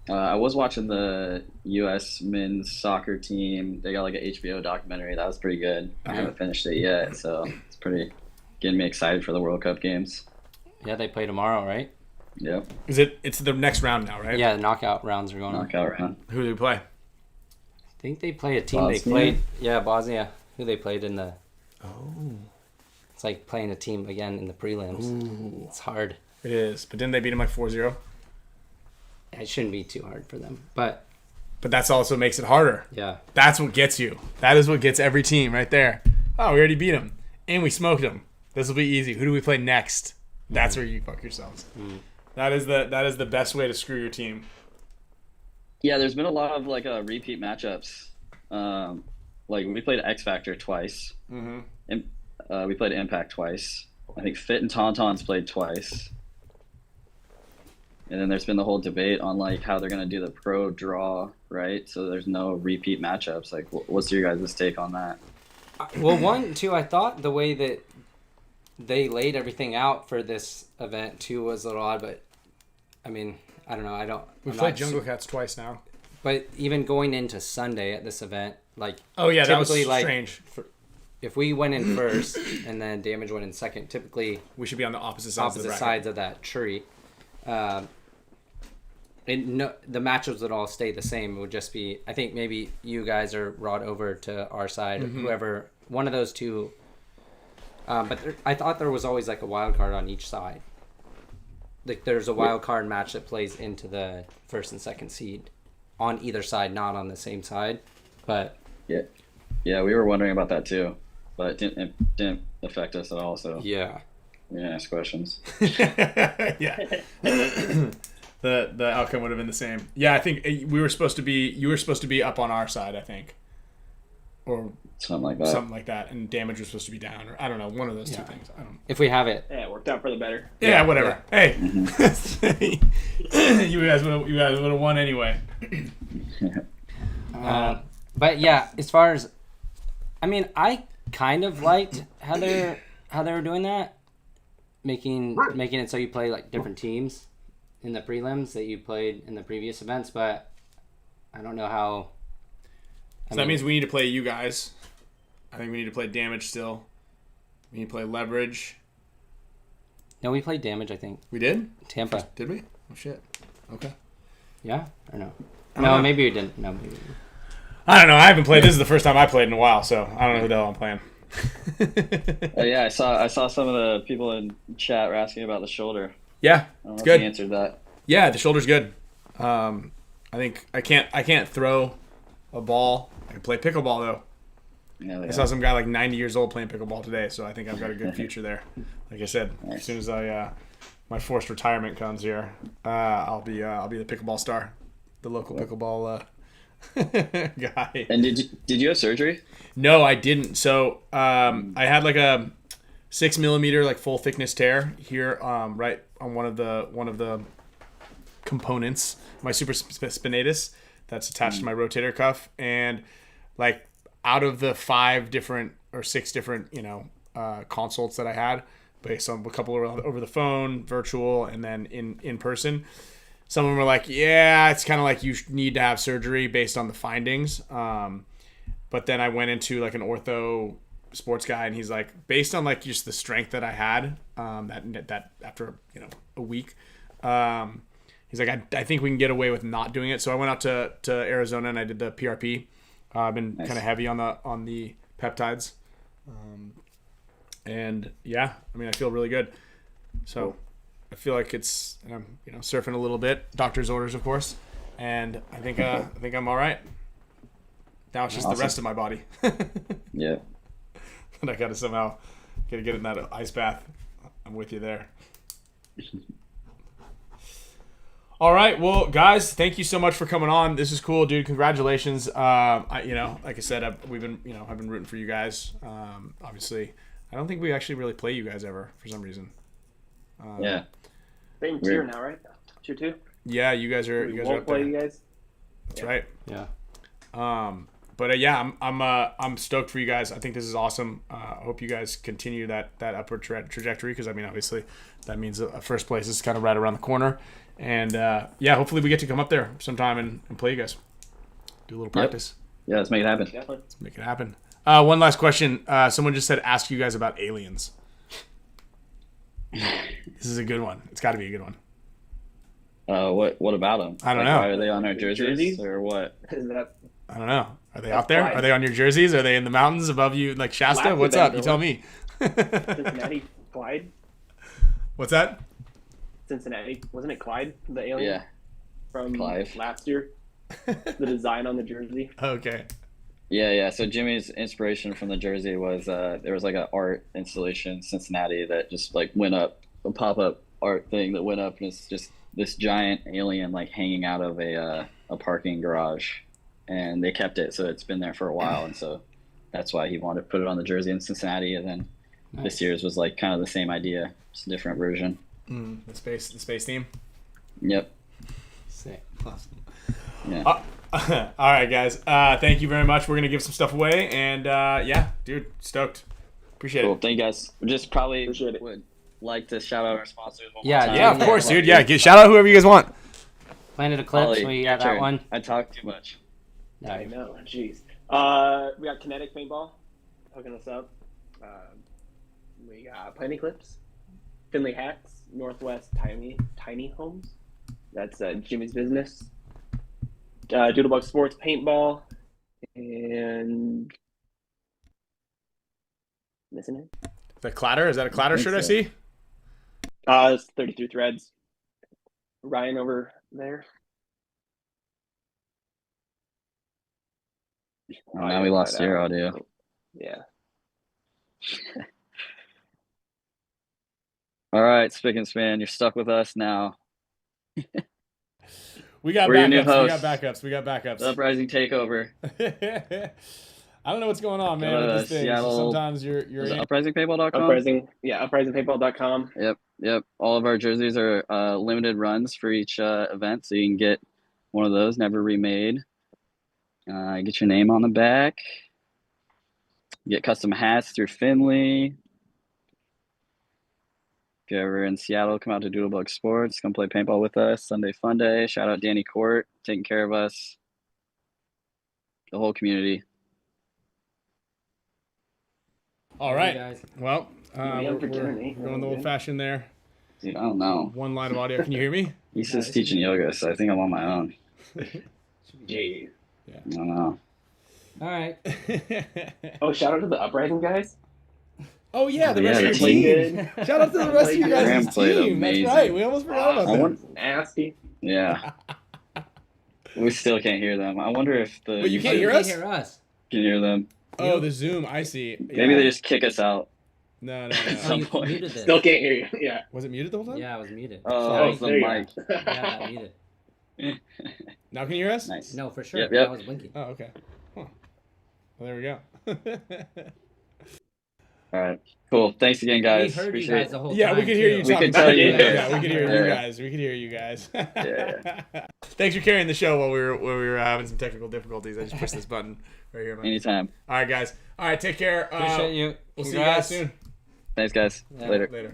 I was watching the U.S. men's soccer team. They got like an HBO documentary. That was pretty good. I haven't finished it yet, so it's pretty getting me excited for the World Cup games. Yeah, they play tomorrow, right? Yep. It's the next round now, right? Yeah, the knockout rounds are going on. Knockout round. Who do we play? I think they play a team Bosnia? they played. Yeah, Bosnia. Who they played in the. Oh. It's like playing a team again in the prelims. Ooh. It's hard. It is. But didn't they beat him like 4-0? It shouldn't be too hard for them, but But that's also makes it harder. yeah, That's what gets you. That is what gets every team right there. Oh, we already beat them. And we smoked them. This will be easy. Who do we play next? That's where you fuck yourselves. That is the best way to screw your team. Yeah, there's been a lot of like repeat matchups. Like we played X Factor twice. Mm-hmm. And we played Impact twice. I think Fit and Tauntauns played twice. And then there's been the whole debate on like how they're gonna do the pro draw, right? So there's no repeat matchups. Like, what's your guys' take on that? Well, one, too, I thought the way that they laid everything out for this event too was a little odd, but I mean, I don't know. We've played Jungle Cats twice now. But even going into Sunday at this event, like, Oh yeah, that was typically, like, strange. if we went in first and then Damage went in second, typically We should be on the opposite sides of the bracket. sides of that tree. The matchups would all stay the same. It would just be, I think maybe you guys are brought over to our side, whoever, one of those two. But I thought there was always like a wild card on each side. Like there's a wild card match that plays into the first and second seed on either side, not on the same side. But Yeah, we were wondering about that too, but it didn't affect us at all. So yeah, we didn't ask questions. Yeah. The outcome would have been the same. Yeah, I think you were supposed to be up on our side, I think. Or Something like that. And Damage was supposed to be down, or I don't know, one of those two things. I don't. if we have it. Yeah, it worked out for the better. Yeah, whatever. Hey, you guys would have won anyway. But yeah, as far as, I mean, I kind of liked how they were doing that, making it so you play like different teams in the prelims that you played in the previous events. But I don't know how. So that means we need to play you guys. I think we need to play Damage still. We need to play Leverage. No, we played Damage. I think We did? Tampa. Did we? Oh shit. Okay. Yeah, or no? don't No, know. maybe we didn't. No, maybe we didn't. I don't know. I haven't played. This is the first time I played in a while, so I don't know who the hell I'm playing. Yeah, I saw some of the people in chat were asking about the shoulder. Yeah, I don't it's know if good. you answered that. Yeah, the shoulder's good. I think I can't throw a ball. I can play pickleball though. Yeah, I saw some guy like 90 years old playing pickleball today, so I think I've got a good future there. Like I said, as soon as my forced retirement comes here, I'll be the pickleball star, the local pickleball guy. And did you have surgery? No, I didn't. So I had like a 6 millimeter like full thickness tear here, right on one of the components, my supraspinatus that's attached to my rotator cuff, and like out of the 5 different or 6 different consults that I had, based on a couple over the phone, virtual, and then in person. Some of them were like, yeah, it's kind of like you need to have surgery based on the findings. But then I went into like an ortho sports guy, and he's like, based on like just the strength that I had, that after a week, he's like, I think we can get away with not doing it. So I went out to Arizona and I did the PRP. I've been kind of heavy on the peptides, and yeah, I mean I feel really good. So. I feel like I'm surfing a little bit, doctor's orders, of course, and I think I'm all right. Now it's just the rest of my body. Yeah. And I gotta somehow get in that ice bath. I'm with you there. All right, well, guys, thank you so much for coming on. This is cool, dude. Congratulations. Like I said, I've been rooting for you guys. Obviously, I don't think we actually really play you guys ever for some reason. Yeah. Same tier now, right? Tier 2? Yeah, you guys are We up won't play there. you guys. That's right. Yeah. But yeah, I'm stoked for you guys. I think this is awesome. I hope you guys continue that upward trajectory, because I mean, obviously, that means first place is kind of right around the corner. And yeah, hopefully we get to come up there sometime and play you guys. Do a little practice. Yeah, let's make it happen. Definitely. Let's make it happen. One last question. Someone just said, ask you guys about aliens. This is a good one. It's got to be a good one. What about them? I don't know. Are they on our jerseys or what? Is that I don't know. Are they That's out there? Clyde. Are they on your jerseys? Are they in the mountains above you, like Shasta? Laugh What's at up? them, You tell me. Cincinnati? Clyde? What's that? Cincinnati. Wasn't it Clyde, the alien Yeah. from Clive. last year? The design on the jersey. Okay. Yeah. So Jimmy's inspiration from the jersey was there was like an art installation in Cincinnati that just like went up, a pop-up art thing that went up, and it's just this giant alien like hanging out of a parking garage, and they kept it, so it's been there for a while, and so that's why he wanted to put it on the jersey in Cincinnati. And then this year's was like kind of the same idea, just a different version. The space theme. Yep. Sick. Awesome. Yeah. All right, guys. Thank you very much. We're gonna give some stuff away, and yeah, dude, stoked. Appreciate Cool. it. Thank you guys. We just probably Appreciate it. would like to shout out our sponsors one Yeah, more time. Yeah, of course, dude. Yeah, shout out whoever you guys want. Planet Eclipse, Ollie, we your got that turn. one. I talk too much. I know, jeez. We got Kinetic Paintball hooking us up. We got Planet Eclipse, Finley Hacks, Northwest Tiny Homes. That's Jimmy's business. Doodlebug Sports Paintball, and missing it. The Clatter, is that a Clatter shirt I see? It's 33 Threads. Ryan over there. Oh, now we lost your audio. Yeah. All right, Spick and Span, you're stuck with us now. We got We're your new backups. We got hosts. backups. We got backups. The Uprising takeover. I don't know what's going on, man, with this thing. Seattle- Sometimes you're Is it in. uprisingpaintball.com? Uprisingpaintball.com. Yep. All of our jerseys are limited runs for each event, so you can get one of those, never remade. Get your name on the back. Get custom hats through Finley. If you're ever in Seattle, come out to Doodlebug Sports. Come play paintball with us. Sunday Fun Day. Shout out Danny Court, taking care of us. The whole community. All right. guys. Well, Yeah, we're for Tourney. going the old fashioned there. Dude, I don't know. One line of audio. Can you hear me? He's just teaching yoga, so I think I'm on my own. Jeez. I don't know. All right. Oh, shout out to the Uprising guys. Oh yeah, the Yeah, rest of your the team. team. Shout out to the rest of you Graham guys' played team. That's amazing. right. We almost forgot about I that. want- Nasty. Yeah. We still can't hear them. I wonder if the Wait, you can't users hear us? can hear them. Oh, the Zoom. I see. Maybe they just kick us out. No. At Oh, some you point. muted this. Still can't hear you. Yeah. Was it muted the whole time? Yeah, I was muted. Oh, Sorry. it's the there you mic. go. Yeah, that muted. Now can you hear us? Nice. No, for sure. Yep. I was blinking. Oh, okay. Huh. Well, there we go. All right. Cool. Thanks again, guys. We heard you Appreciate guys it. the whole Yeah, time. we could hear you too. We talking. could tell you. Yeah, we could hear you Yeah. guys. We could hear you guys. Yeah. Thanks for carrying the show while we were having some technical difficulties. I just pushed this button right here. Man. Anytime. All right, guys. All right, take care. Appreciate you. We'll see you guys Congrats. soon. Thanks, guys. Yeah. Later.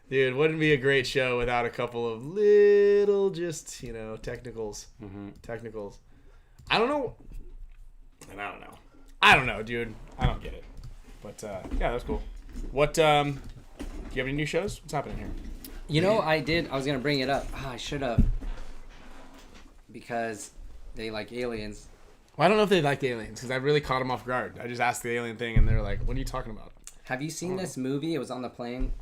Dude, wouldn't be a great show without a couple of little just, technicals. Technicals. I don't know. I don't know, dude. I don't get it. But, yeah, that's cool. What, do you have any new shows? What's happening here? You know, I was going to bring it up. I should have. Because they like aliens. Well, I don't know if they like aliens, because I really caught them off guard. I just asked the alien thing, and they're like, what are you talking about? Have you seen this movie? It was on the plane.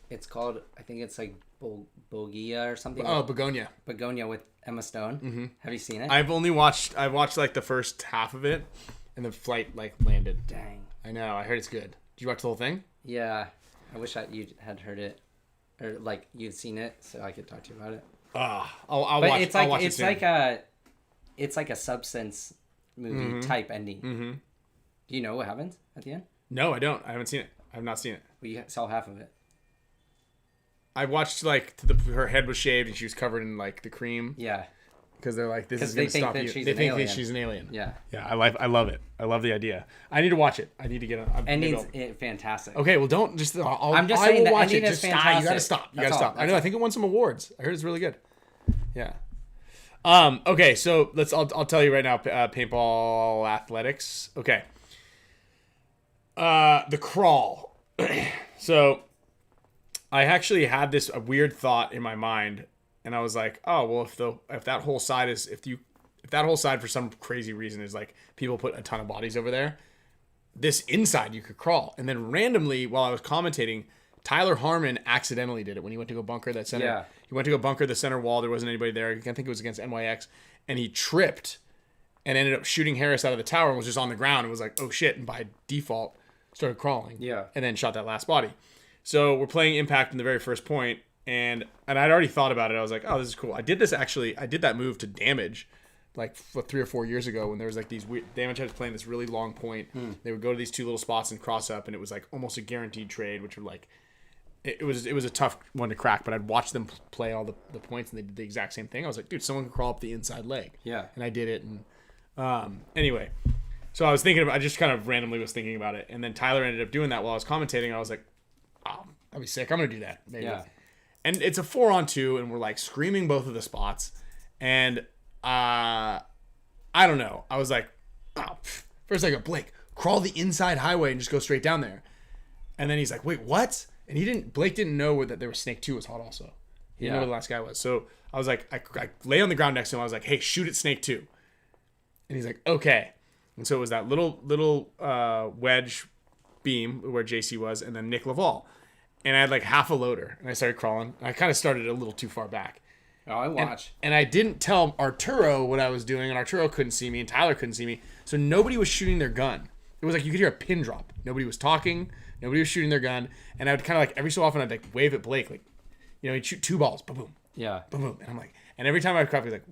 It's called, I think it's like Bogia or something. Oh, Begonia. Begonia with Emma Stone. Mm-hmm. Have you seen it? I watched like the first half of it, and the flight like landed. Dang. I know. I heard it's good. Did you watch the whole thing? Yeah. I wish you had heard it. Or like you'd seen it so I could talk to you about it. I'll But watch. it's I'll like watch it's it soon. like a substance movie type ending. Mm-hmm. Do you know what happens at the end? No, I don't. I haven't seen it. I have not seen it. We saw half of it. I watched like her head was shaved and she was covered in like the cream Yeah. because they're like, this 'Cause is they gonna think stop that you. she's They an think that alien. she's an alien. Yeah. Yeah, I love it. I love the idea. I need to watch it. I need to get on. Ending's fantastic. Okay, well, don't just. I'm just I saying will the watch ending it. is Just stop. You gotta fantastic. stop. You That's gotta all. stop. I know. I think it won some awards. I heard it's really good. Yeah. Okay, so I'll tell you right now. Paintball athletics. Okay. The crawl. So, I actually had this weird thought in my mind, and I was like, oh well, if that whole side is if that whole side for some crazy reason is like people put a ton of bodies over there, this inside you could crawl. And then randomly while I was commentating, Tyler Harmon accidentally did it when he went to go bunker that center. Yeah. He went to go bunker the center wall. There wasn't anybody there. I think it was against NYX, and he tripped and ended up shooting Harris out of the tower and was just on the ground and was like, oh shit, and by default started crawling. Yeah. And then shot that last body. So we're playing Impact in the very first point, and I'd already thought about it. I was like, oh, this is cool. I did that move to Damage like 3 or 4 years ago when there was like these weird, Damage was playing this really long point. They would go to these two little spots and cross up, and it was like almost a guaranteed trade, which were like it was a tough one to crack, but I'd watch them play all the points, and they did the exact same thing. I was like, dude, someone can crawl up the inside leg. Yeah. And I did it. And anyway, so I just kind of randomly was thinking about it. And then Tyler ended up doing that while I was commentating. And I was like, oh, that'd be sick. I'm going to do that. Maybe. Yeah. And it's a 4-on-2, and we're like screaming both of the spots. And I don't know. I was like, oh, first I go, Blake, crawl the inside highway and just go straight down there. And then he's like, wait, what? And Blake didn't know that there was Snake 2 was hot also. He didn't know where the last guy was. So I was like, I lay on the ground next to him. I was like, hey, shoot at Snake 2. And he's like, okay. And so it was that little wedge beam where JC was, and then Nick Laval. And I had like half a loader, and I started crawling. I kind of started a little too far back. Oh, I watch. And I didn't tell Arturo what I was doing, and Arturo couldn't see me, and Tyler couldn't see me. So nobody was shooting their gun. It was like you could hear a pin drop. Nobody was talking. Nobody was shooting their gun. And I would kind of like, every so often, I'd like wave at Blake, like, you know, he'd shoot 2 balls. Boom, boom. Yeah. Boom, boom. And I'm like, and every time I'd crack, he's like,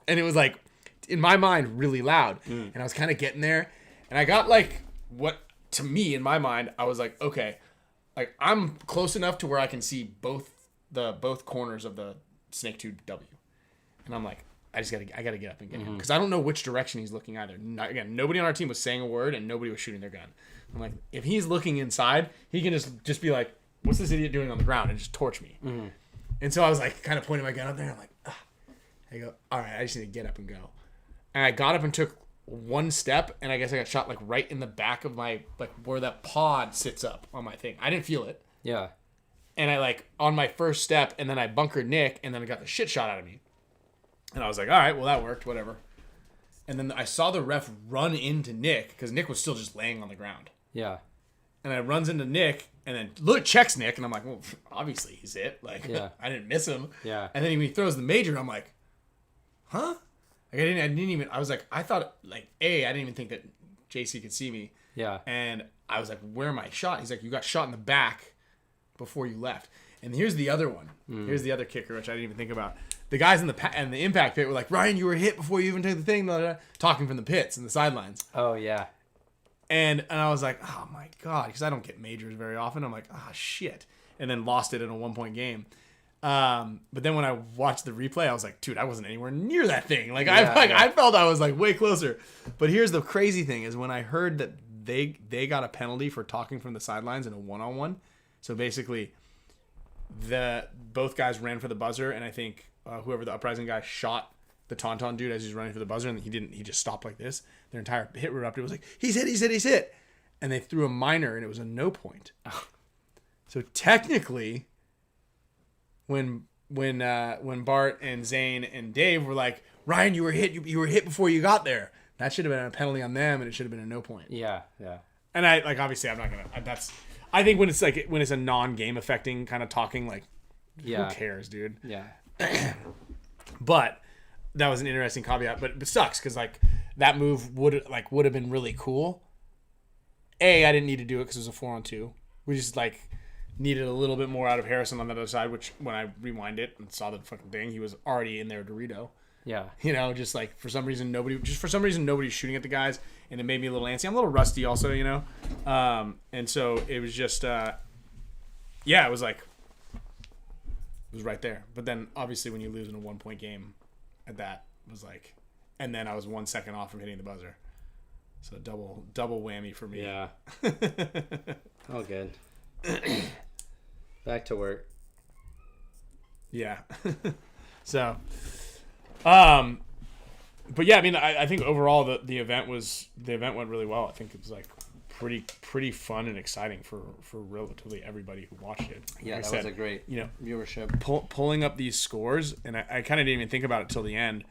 and it was like, in my mind, really loud. And I was kind of getting there. And I got like, what, to me, in my mind, I was like, okay, like I'm close enough to where I can see both corners of the Snake 2 W. And I'm like, I gotta get up and get him, because I don't know which direction he's looking either. Again, nobody on our team was saying a word, and nobody was shooting their gun. I'm like, if he's looking inside, he can just be like, what's this idiot doing on the ground, and just torch me. And so I was like, kind of pointing my gun up there. I'm like, ah. I go, all right, I just need to get up and go. And I got up and took one step, and I guess I got shot like right in the back of my, like where that pod sits up on my thing. I didn't feel it. Yeah. And I like on my first step, and then I bunkered Nick, and then I got the shit shot out of me. And I was like, all right, well, that worked, whatever. And then I saw the ref run into Nick, because Nick was still just laying on the ground. Yeah. And I runs into Nick, and then checks Nick, and I'm like, well, obviously he's it. Like, yeah. I didn't miss him. Yeah. And then when he throws the major, I'm like, huh? Like, I didn't even, I was like, I thought, like, I didn't even think that JC could see me. Yeah. And I was like, where am I shot? He's like, you got shot in the back before you left. And here's the other one. Here's the other kicker, which I didn't even think about. The guys in the impact pit were like, Ryan, you were hit before you even took the thing, blah, blah, blah, talking from the pits and the sidelines. Oh, yeah. And I was like, oh my God, because I don't get majors very often. I'm like, oh shit. And then lost it in a 1-point game. But then when I watched the replay, I was like, dude, I wasn't anywhere near that thing. Like, I felt I was like way closer. But here's the crazy thing is when I heard that they got a penalty for talking from the sidelines in a 1-on-1. So basically, both guys ran for the buzzer, and I think whoever the Uprising guy shot the Tauntaun dude as he's running for the buzzer, and he just stopped like this. Their entire hit erupted. It was like, he's hit. And they threw a minor, and it was a no point. So technically, when Bart and Zane and Dave were like, Ryan, you were hit before you got there, that should have been a penalty on them, and it should have been a no point. Yeah, yeah. And I like, obviously I'm not gonna. I think when it's a non-game affecting kind of talking, like, who cares, dude? Yeah. But that was an interesting caveat. But it sucks because like that move would have been really cool. I didn't need to do it because it was a 4-on-2. We just like needed a little bit more out of Harrison on the other side. Which when I rewind it and saw the fucking thing, he was already in there, Dorito. Yeah. You know, just like for some reason nobody's shooting at the guys, and it made me a little antsy. I'm a little rusty also, you know. And so it was just it was like it was right there. But then obviously when you lose in a 1-point game at that, it was like, and then I was 1 second off from hitting the buzzer. So double whammy for me. Yeah. All good. Back to work. Yeah. So but yeah, I mean, I think overall the event went really well. I think it was like pretty fun and exciting for relatively everybody who watched it. Yeah, like that was a great viewership. Pulling up these scores, and I kind of didn't even think about it till the end.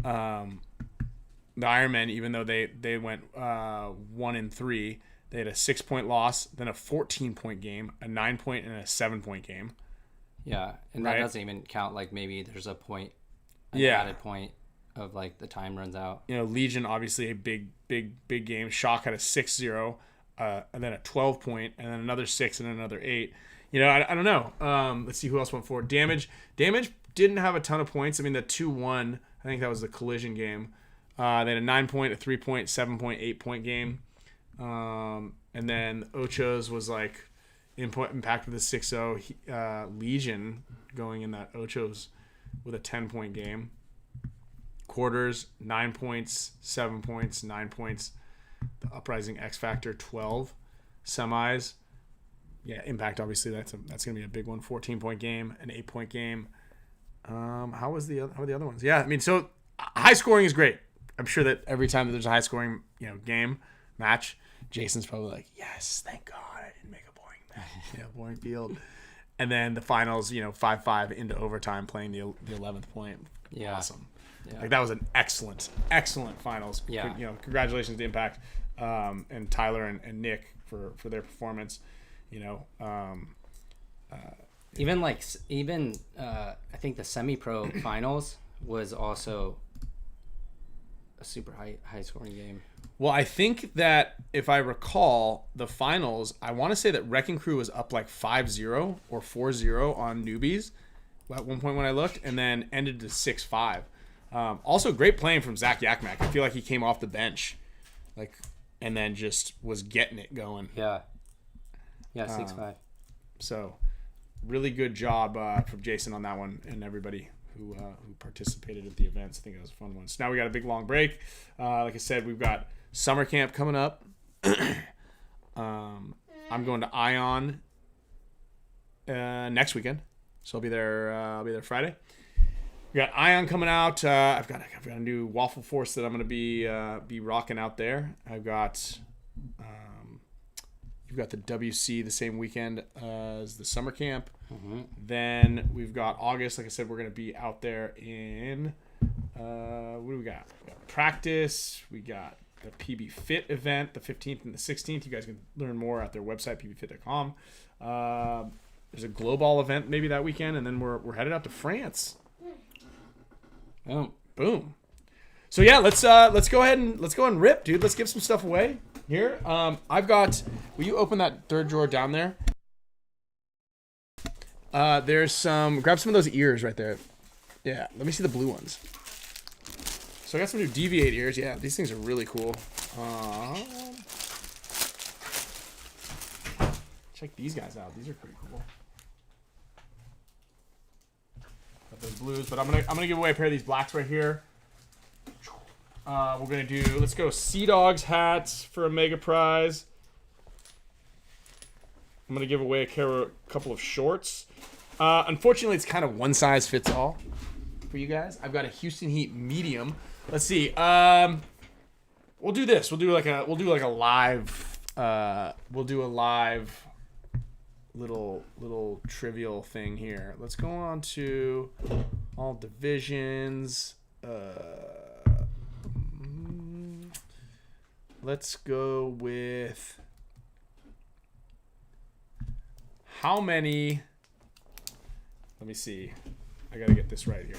The Ironmen, even though they went 1-3, they had a 6-point loss, then a 14-point game, a 9-point, and a 7-point game. Yeah, and that doesn't even count like maybe there's a point, added point of like the time runs out. You know, Legion obviously a big game. Shock had a 6-0, and then a 12-point, and then another 6 and another 8. You know, I don't know. Let's see who else went forward. Damage didn't have a ton of points. I mean, the 2-1, I think that was the collision game. They had a 9-point, a 3-point, 7-point, 8-point game. And And then Ochos was like impact with a 6-0. Legion going in that Ochos with a 10-point game. Quarters, 9 points, 7 points, 9 points. The Uprising X Factor, 12. Semis, yeah, Impact, obviously, that's going to be a big one. 14-point game, an 8-point game. How are the other ones? Yeah, I mean, so high scoring is great. I'm sure that every time that there's a high scoring, game, match, Jason's probably like, yes, thank God I didn't make a boring match, boring field. And then the finals, 5-5 into overtime, playing the 11th point. Yeah. Awesome. Yeah. Like that was an excellent finals. Yeah. Congratulations to Impact and Tyler and Nick for their performance. Even I think the semi-pro finals was also a super high scoring game. Well, I think that if I recall the finals, I want to say that Wrecking Crew was up like 5-0 or 4-0 on newbies at one point when I looked, and then ended to 6-5. Also, great playing from Zach Yakmak. I feel like he came off the bench, and then just was getting it going. Yeah. Yeah, 6-5. So, really good job from Jason on that one, and everybody who participated at the events. I think it was a fun one. So now we got a big long break. Like I said, we've got summer camp coming up. I'm going to Ion next weekend, so I'll be there Friday. We got Ion coming out. I've got a new Waffle Force that I'm going to be rocking out there. I've got you've got the WC the same weekend as the summer camp. Mm-hmm. Then we've got August. Like I said, we're going to be out there in what do we got? We got practice. We got the PB Fit event, the 15th and the 16th. You guys can learn more at their website, pbfit.com. There's a Global event maybe that weekend, and then we're headed out to France. Oh, boom. So yeah, let's go ahead and rip, dude. Let's give some stuff away here. I've got. Will you open that third drawer down there? There's some. Grab some of those ears right there. Yeah, let me see the blue ones. So I got some new Deviate ears. Yeah, these things are really cool. Check these guys out. These are pretty cool. Got those blues, but I'm gonna give away a pair of these blacks right here. We're gonna do. Let's go Sea Dogs hats for a mega prize. I'm gonna give away a couple of shorts. Unfortunately, it's kind of one size fits all for you guys. I've got a Houston Heat medium. Let's see. We'll do this. We'll do like a live. We'll do a live little trivial thing here. Let's go on to all divisions. Let's go with how many. Let me see. I gotta get this right here.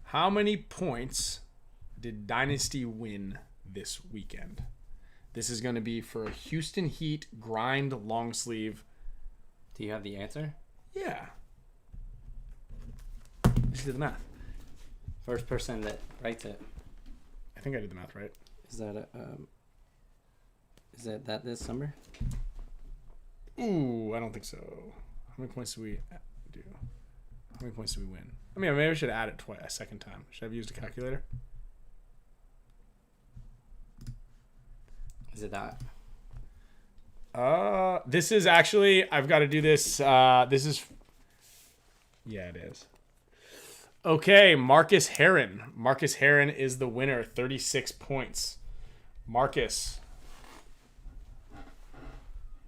How many points did Dynasty win this weekend? This is going to be for a Houston Heat grind long sleeve. do you have the answer? Yeah. Just did the math. First person that writes it. I think I did the math right. Is that this summer? Ooh, I don't think so. How many points do we do? How many points do we win? I mean, maybe I should add it twice, a second time. Should I have used a calculator? Is it that? This is actually, I've got to do this. Yeah, it is. Okay, Marcus Heron. Marcus Heron is the winner, 36 points. Marcus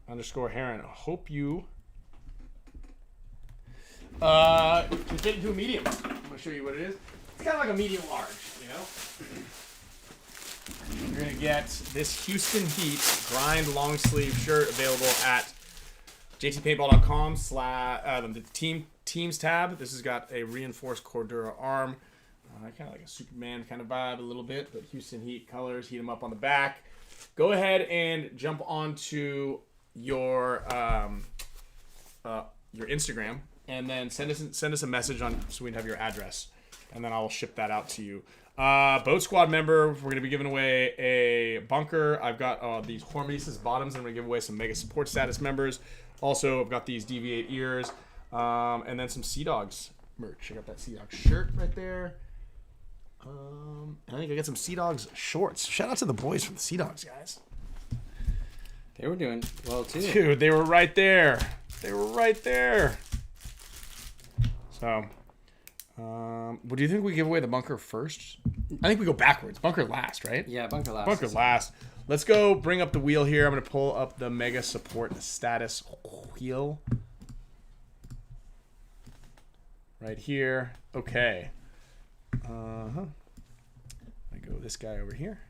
_ Heron. Hope you can fit into a medium. I'm going to show you what it is. It's kind of like a medium large, you know? You're going to get this Houston Heat grind long sleeve shirt available at jtpaintball.com / the teams tab. This has got a reinforced Cordura arm. Kind of like a Superman kind of vibe a little bit, but Houston Heat colors, heat them up on the back. Go ahead and jump onto your Instagram and then send us a message on so we can have your address, and then I'll ship that out to you. Boat squad member, we're gonna be giving away a bunker. I've got these HORMESIS bottoms, and I'm gonna give away some mega support status members. Also, I've got these Deviate ears, and then some Sea Dogs merch. I got that Sea Dogs shirt right there. And I think I got some Sea Dogs shorts. Shout out to the boys from the Sea Dogs, guys. They were doing well too. Dude, they were right there. They were right there. So, what do you think we give away the bunker first? I think we go backwards. Bunker last, right? Yeah, bunker last. Bunker last. Let's go bring up the wheel here. I'm going to pull up the mega support status wheel. Right here. Okay. I go this guy over here.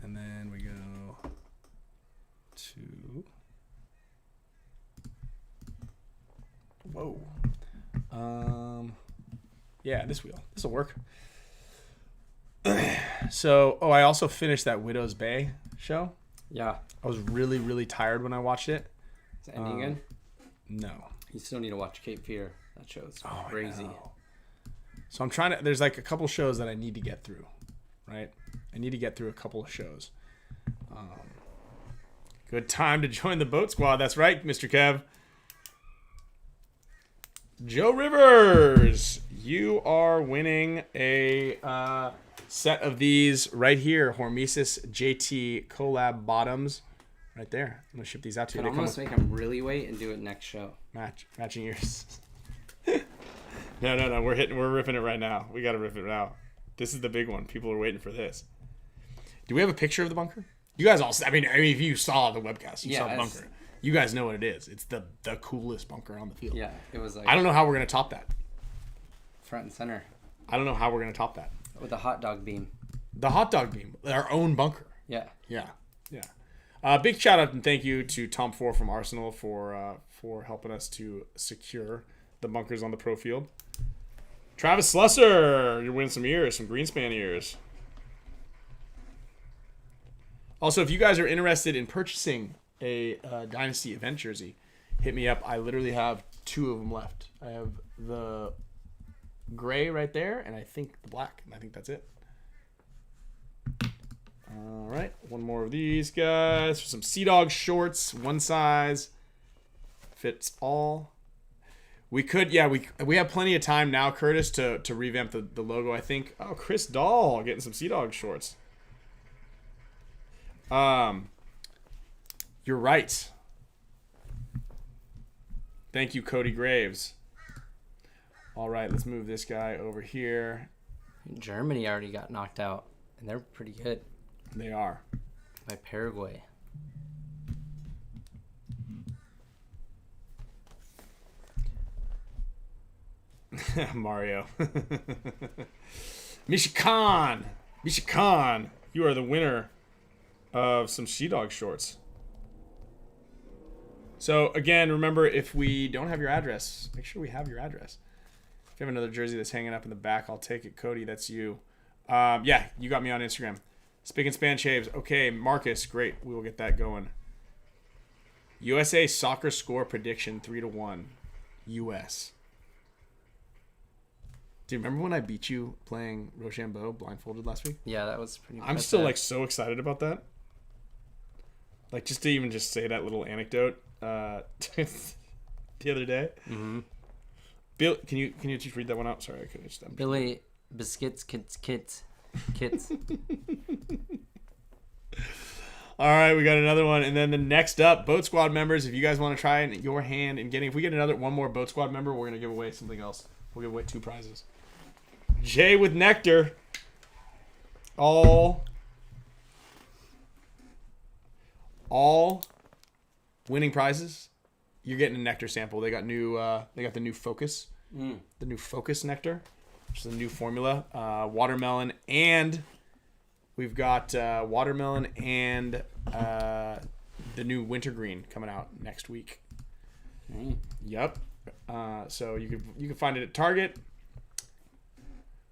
And then we go to... Whoa. Yeah, this wheel. This will work. So, I also finished that Widow's Bay show. Yeah. I was really, really tired when I watched it. Is it ending good? No. You still need to watch Cape Fear. That show's crazy. So I'm trying to, there's like a couple shows that I need to get through, right? I need to get through a couple of shows. Good time to join the boat squad. That's right, Mr. Kev. Joe Rivers, you are winning a set of these right here. HORMESIS JT collab bottoms. Right there. I'm going to ship these out to you. Can almost make them really wait and do it next show. Matching ears. No. We're ripping it right now. We got to rip it now. This is the big one. People are waiting for this. Do we have a picture of the bunker? You guys all, I mean if you saw the webcast, you saw the bunker. You guys know what it is. It's the coolest bunker on the field. Yeah, it was like... I don't know how we're going to top that. Front and center. I don't know how we're going to top that. With a hot dog beam. The hot dog beam. Our own bunker. Yeah. Yeah. Big shout out and thank you to Tom Ford from Arsenal for helping us to secure the bunkers on the pro field. Travis Slusser, you're winning some ears, some Greenspan ears. Also, if you guys are interested in purchasing a Dynasty event jersey, hit me up. I literally have 2 of them left. I have the gray right there, and I think the black, and I think that's it. All right, one more of these guys. Some Sea Dog shorts, one size fits all. We could, yeah, we have plenty of time now, Curtis, to revamp the logo. I think. Oh, Chris Dahl getting some Sea Dog shorts. You're right. Thank you, Cody Graves. All right, let's move this guy over here. Germany already got knocked out, and they're pretty good. They are. By Paraguay. Mario. Misha Khan, you are the winner of some Sea Dog shorts. So again, remember, if we don't have your address, make sure we have your address. If you have another jersey that's hanging up in the back, I'll take it. Cody, that's you. Yeah, you got me on Instagram. SPICKNSPAN shaves. Okay, Marcus, great. We will get that going. USA soccer score prediction 3-1. US. Do you remember when I beat you playing Rochambeau blindfolded last week? Yeah, that was pretty I'm still like so excited about that. Like just to even just say that little anecdote the other day. Mm-hmm. Bill, can you just read that one out? Sorry, I couldn't just. Billy biscuits kits. All right, we got another one, and then the next up, boat squad members. If you guys want to try your hand in getting, if we get one more boat squad member, we're gonna give away something else. We'll give away 2 prizes. Jay with NECTR. All winning prizes. You're getting a NECTR sample. They got new. They got the new Focus. The new Focus NECTR, which is a new formula. Watermelon, and we've got watermelon and the new wintergreen coming out next week. Yep. So you can find it at Target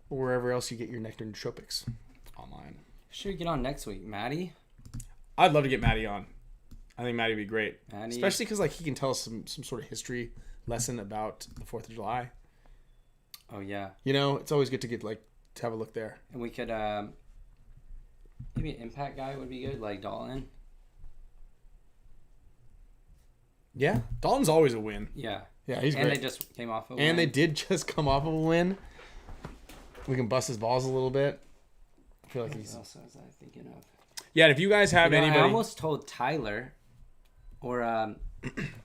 or wherever else you get your NECTR nootropics online. Should we get on next week, Maddie? I'd love to get Maddie on. I think Maddie would be great. Maddie. Especially because like he can tell us some sort of history lesson about the 4th of July. Oh yeah. You know, it's always good to get like to have a look there. And we could maybe an impact guy would be good, like Dalton. Yeah, Dalton's always a win. Yeah. Yeah, he's and great. they just came off of And they did just come off of a win. We can bust his balls a little bit. I feel like he's. What else was I thinking of? Yeah, and if you guys have anybody, I almost told Tyler, or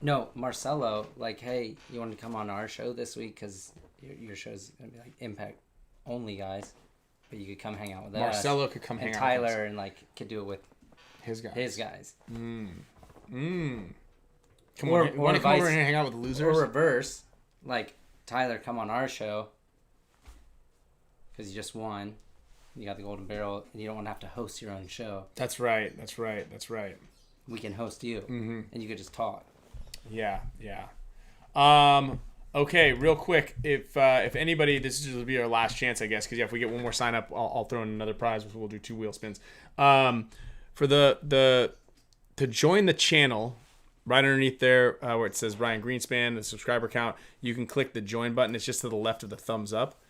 no, Marcelo, like, hey, you want to come on our show this week because your show's gonna be like impact only guys, but you could come hang out with us. Marcelo could come hang and out Tyler with us. and like could do it with His guys. his guys. Come Or- on, you or want to come over vice- here and hang out with the losers? Or reverse, like Tyler, come on our show because you just won. You got the golden barrel, and you don't want to have to host your own show. That's right. That's right. That's right. We can host you, and you could just talk. Yeah, yeah. Okay, real quick, if anybody, this will be our last chance, I guess, because if we get one more sign up, I'll throw in another prize. We'll do 2 wheel spins. For to join the channel, right underneath there where it says Ryan Greenspan, the subscriber count, you can click the join button. It's just to the left of the thumbs up.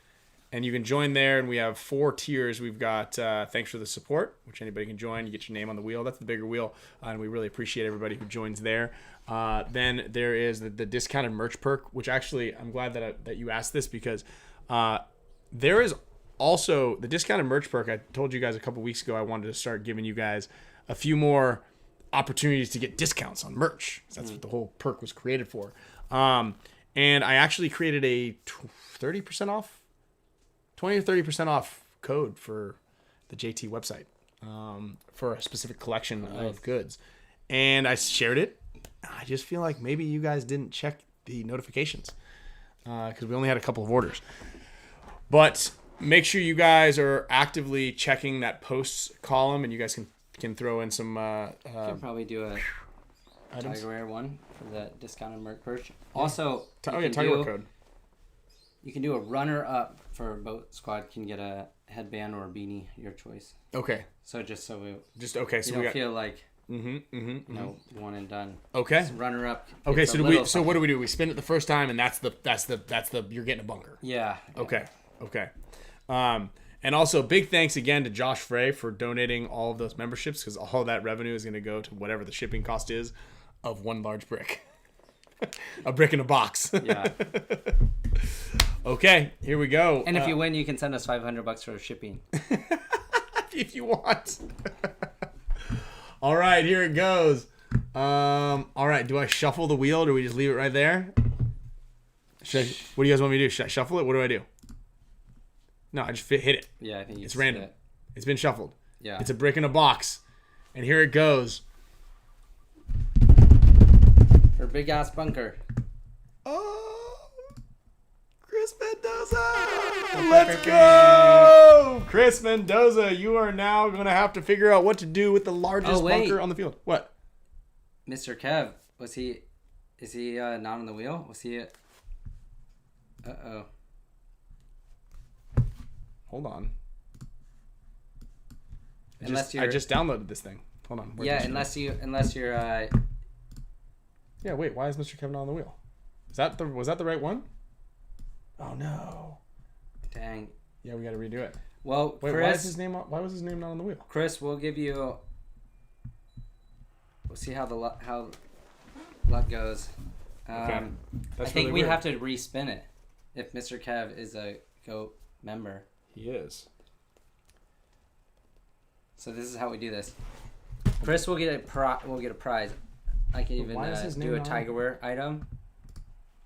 And you can join there, and we have 4 tiers. We've got thanks for the support, which anybody can join. You get your name on the wheel. That's the bigger wheel, and we really appreciate everybody who joins there. Then there is the discounted merch perk, which actually I'm glad that you asked this because there is also the discounted merch perk. I told you guys a couple weeks ago I wanted to start giving you guys a few more opportunities to get discounts on merch. That's what the whole perk was created for. And I actually created a 30% off. 20 or 30% off code for the JT website for a specific collection of goods. And I shared it. I just feel like maybe you guys didn't check the notifications because we only had a couple of orders. But make sure you guys are actively checking that posts column, and you guys can throw in some You could probably do a items. Tigerware one for the discounted merch purchase. Also, Tigerware code. You can do a runner-up for boat squad. Can get a headband or a beanie, your choice. Okay. So just so we Okay. So you we don't got. feel like one and done. Okay. So runner-up. Okay. gets So a what little do we do? We spin it the first time, and that's the you're getting a bunker. Yeah. Okay. And also big thanks again to Josh Frey for donating all of those memberships because all of that revenue is going to go to whatever the shipping cost is of one large brick. A brick in a box. Yeah. Okay, here we go. And if you win, you can send us $500 for shipping. if you want. All right, here it goes. All right, do I shuffle the wheel or do we just leave it right there? What do you guys want me to do? Should I shuffle it? What do I do? No, I just hit it. Yeah, I think It's random. It. It's been shuffled. Yeah. It's a brick in a box. And here it goes. Her big ass bunker. Oh, Chris Mendoza. Let's go. Chris Mendoza, you are now going to have to figure out what to do with the largest bunker on the field. What? Mr. Kev, is he not on the wheel? Was he Uh-oh. Hold on. I Unless just downloaded this thing. Hold on. Yeah, unless you're Yeah, wait, why is Mr. Kevin on the wheel? Was that the right one? Oh no. Dang. Yeah, we got to redo it. Well, wait, Chris, why was his name not on the wheel? Chris, we'll see how how luck goes. Okay. I think we have to respin it if Mr. Kev is a GOAT member. He is. So this is how we do this. Chris will get a prize. I can even do a Tigerware item.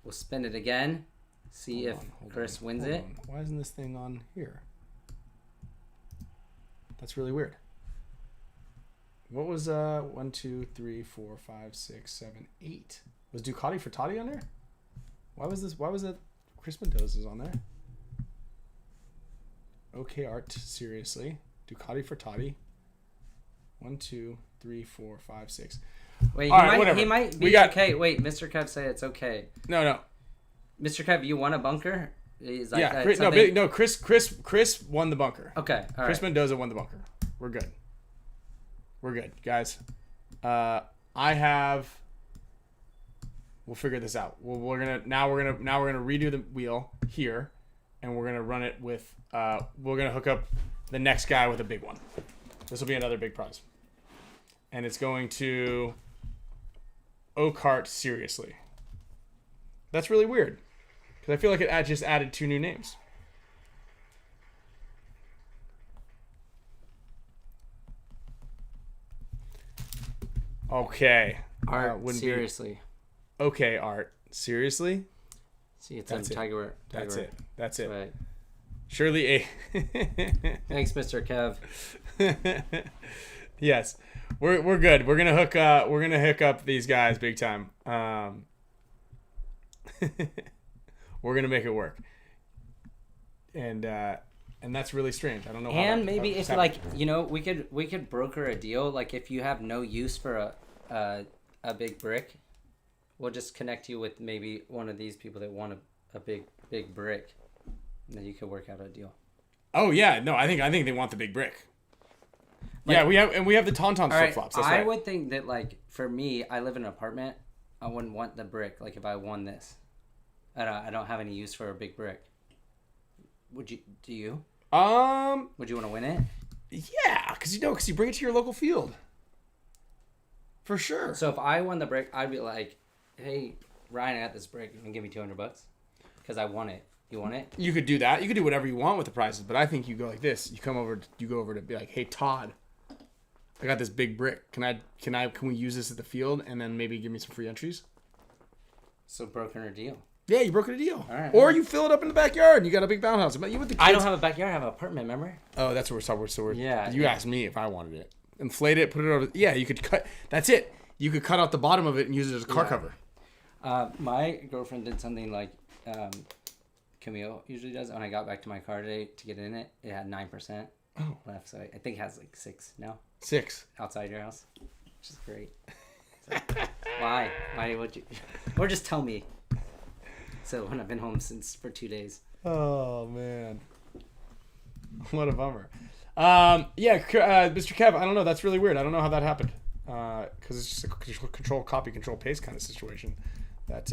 We'll spin it again. See if Chris wins it. Why isn't this thing on here? That's really weird. What was 1, 2, 3, 4, 5, 6, 7, 8? Was Ducati for Toddy on there? Why was that Chris Mendoza's on there? Okay, Art, seriously. Ducati for Toddy. 1, 2, 3, 4, 5, 6. Wait, he might be okay. Wait, Mr. Kev say it's okay. No. Mr. Kev, you won a bunker? Is Yeah, Chris won the bunker. Okay, all right. Chris Mendoza won the bunker. We're good, guys. I have. We'll figure this out. We're gonna redo the wheel here, and we're gonna run it with. We're gonna hook up the next guy with a big one. This will be another big prize, and it's going to. Okart seriously. That's really weird, because I feel like it just added 2 new names. Okay. Art, seriously. Okay, Art. Seriously? See, it's on Tiger. That's it. That's it. Right. Surely a. Thanks, Mr. Kev. Yes, we're good. We're gonna hook up these guys big time. We're gonna make it work. And that's really strange. I don't know. And maybe if like we could broker a deal. Like if you have no use for a big brick, we'll just connect you with maybe one of these people that want a big brick, and then you could work out a deal. Oh yeah, no, I think they want the big brick. Like, yeah, we have the Tauntaun flip flops. That's right. I would think that like for me, I live in an apartment. I wouldn't want the brick. Like if I won this, I don't have any use for a big brick. Would you? Do you? Would you want to win it? Yeah, because you bring it to your local field. For sure. So if I won the brick, I'd be like, "Hey, Ryan, I got this brick. You can give me $200 because I won it. You want it?" You could do that. You could do whatever you want with the prizes, but I think you go like this. You go over to be like, "Hey, Todd, I got this big brick. Can we use this at the field and then maybe give me some free entries?" So broken a deal. Yeah, you brokered a deal. All right. Or you fill it up in the backyard and you got a big bounce house. But you with the kids. I don't have a backyard. I have an apartment. Remember? Oh, that's what we're talking. So yeah. You asked me if I wanted it. Inflate it, put it over. Yeah, you could cut. That's it. You could cut out the bottom of it and use it as a car cover. My girlfriend did something like Camille usually does. When I got back to my car today to get in it, it had 9% left. So I think it has like 6 now. 6 outside your house, which is great. So, why would you? Or just tell me. So when I've been home for 2 days. Oh man, what a bummer. Mr. Kev, I don't know. That's really weird. I don't know how that happened. Because it's just a control copy, control paste kind of situation that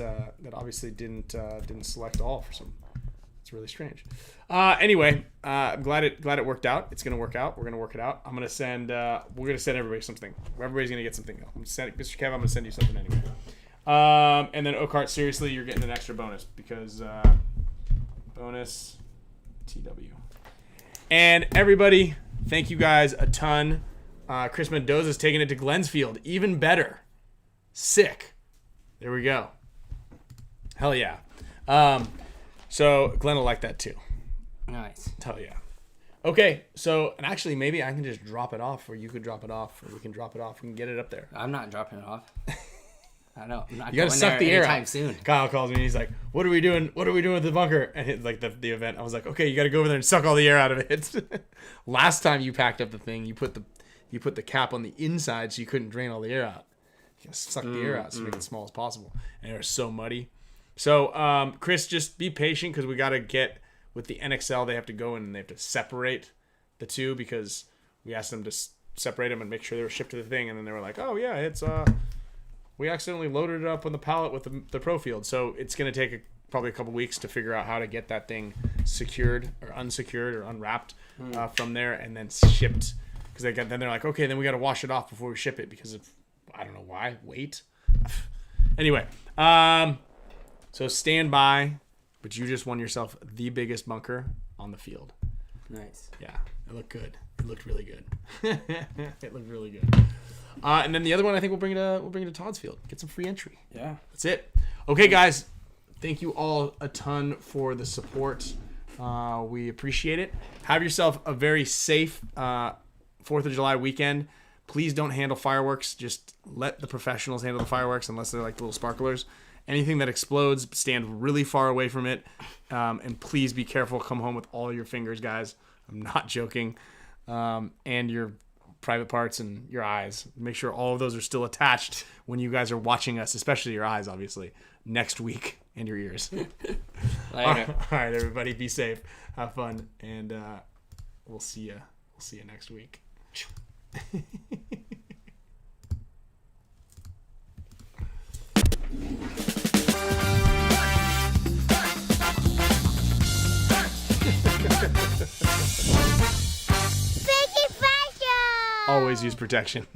obviously didn't select all for some. It's really strange. Anyway, I'm glad it worked out. It's gonna work out. We're gonna work it out. We're gonna send everybody something. Everybody's gonna get something. Mr. Kev, I'm gonna send you something anyway. And then Okart, seriously, you're getting an extra bonus because bonus TW. And everybody, thank you guys a ton. Chris Mendoza's taking it to Glensfield. Even better. Sick. There we go. Hell yeah. So Glenn will like that too. Nice. Hell yeah. Okay, so, and actually maybe I can just drop it off, or you could drop it off, or we can drop it off. We can get it up there. I'm not dropping it off. I know. I'm not you gotta suck the air out. Soon. Kyle calls me and he's like, "What are we doing? What are we doing with the bunker?" And it's like the event. I was like, "Okay, you gotta go over there and suck all the air out of it." Last time you packed up the thing, you put the cap on the inside so you couldn't drain all the air out. You gotta suck the air out so make it as small as possible. And it was so muddy. So, Chris, just be patient because we gotta get with the NXL. They have to go in and they have to separate the two because we asked them to separate them and make sure they were shipped to the thing. And then they were like, "Oh yeah, it's we accidentally loaded it up on the pallet with the Pro Field." So it's gonna take probably a couple weeks to figure out how to get that thing secured or unsecured or unwrapped from there and then shipped. Because then they're like, okay, then we got to wash it off before we ship it because of, I don't know why, weight. Anyway, so stand by, but you just won yourself the biggest bunker on the field. Nice. Yeah, it looked good. It looked really good. It looked really good. And then the other one, I think we'll bring it to Todd's field. Get some free entry. Yeah. That's it. Okay, guys. Thank you all a ton for the support. We appreciate it. Have yourself a very safe 4th of July weekend. Please don't handle fireworks. Just let the professionals handle the fireworks unless they're like little sparklers. Anything that explodes, stand really far away from it. And please be careful. Come home with all your fingers, guys. I'm not joking. And your private parts and your eyes. Make sure all of those are still attached when you guys are watching us, especially your eyes, obviously, next week, and your ears. All right, everybody, be safe. Have fun. And we'll see you. We'll see you next week. always use protection.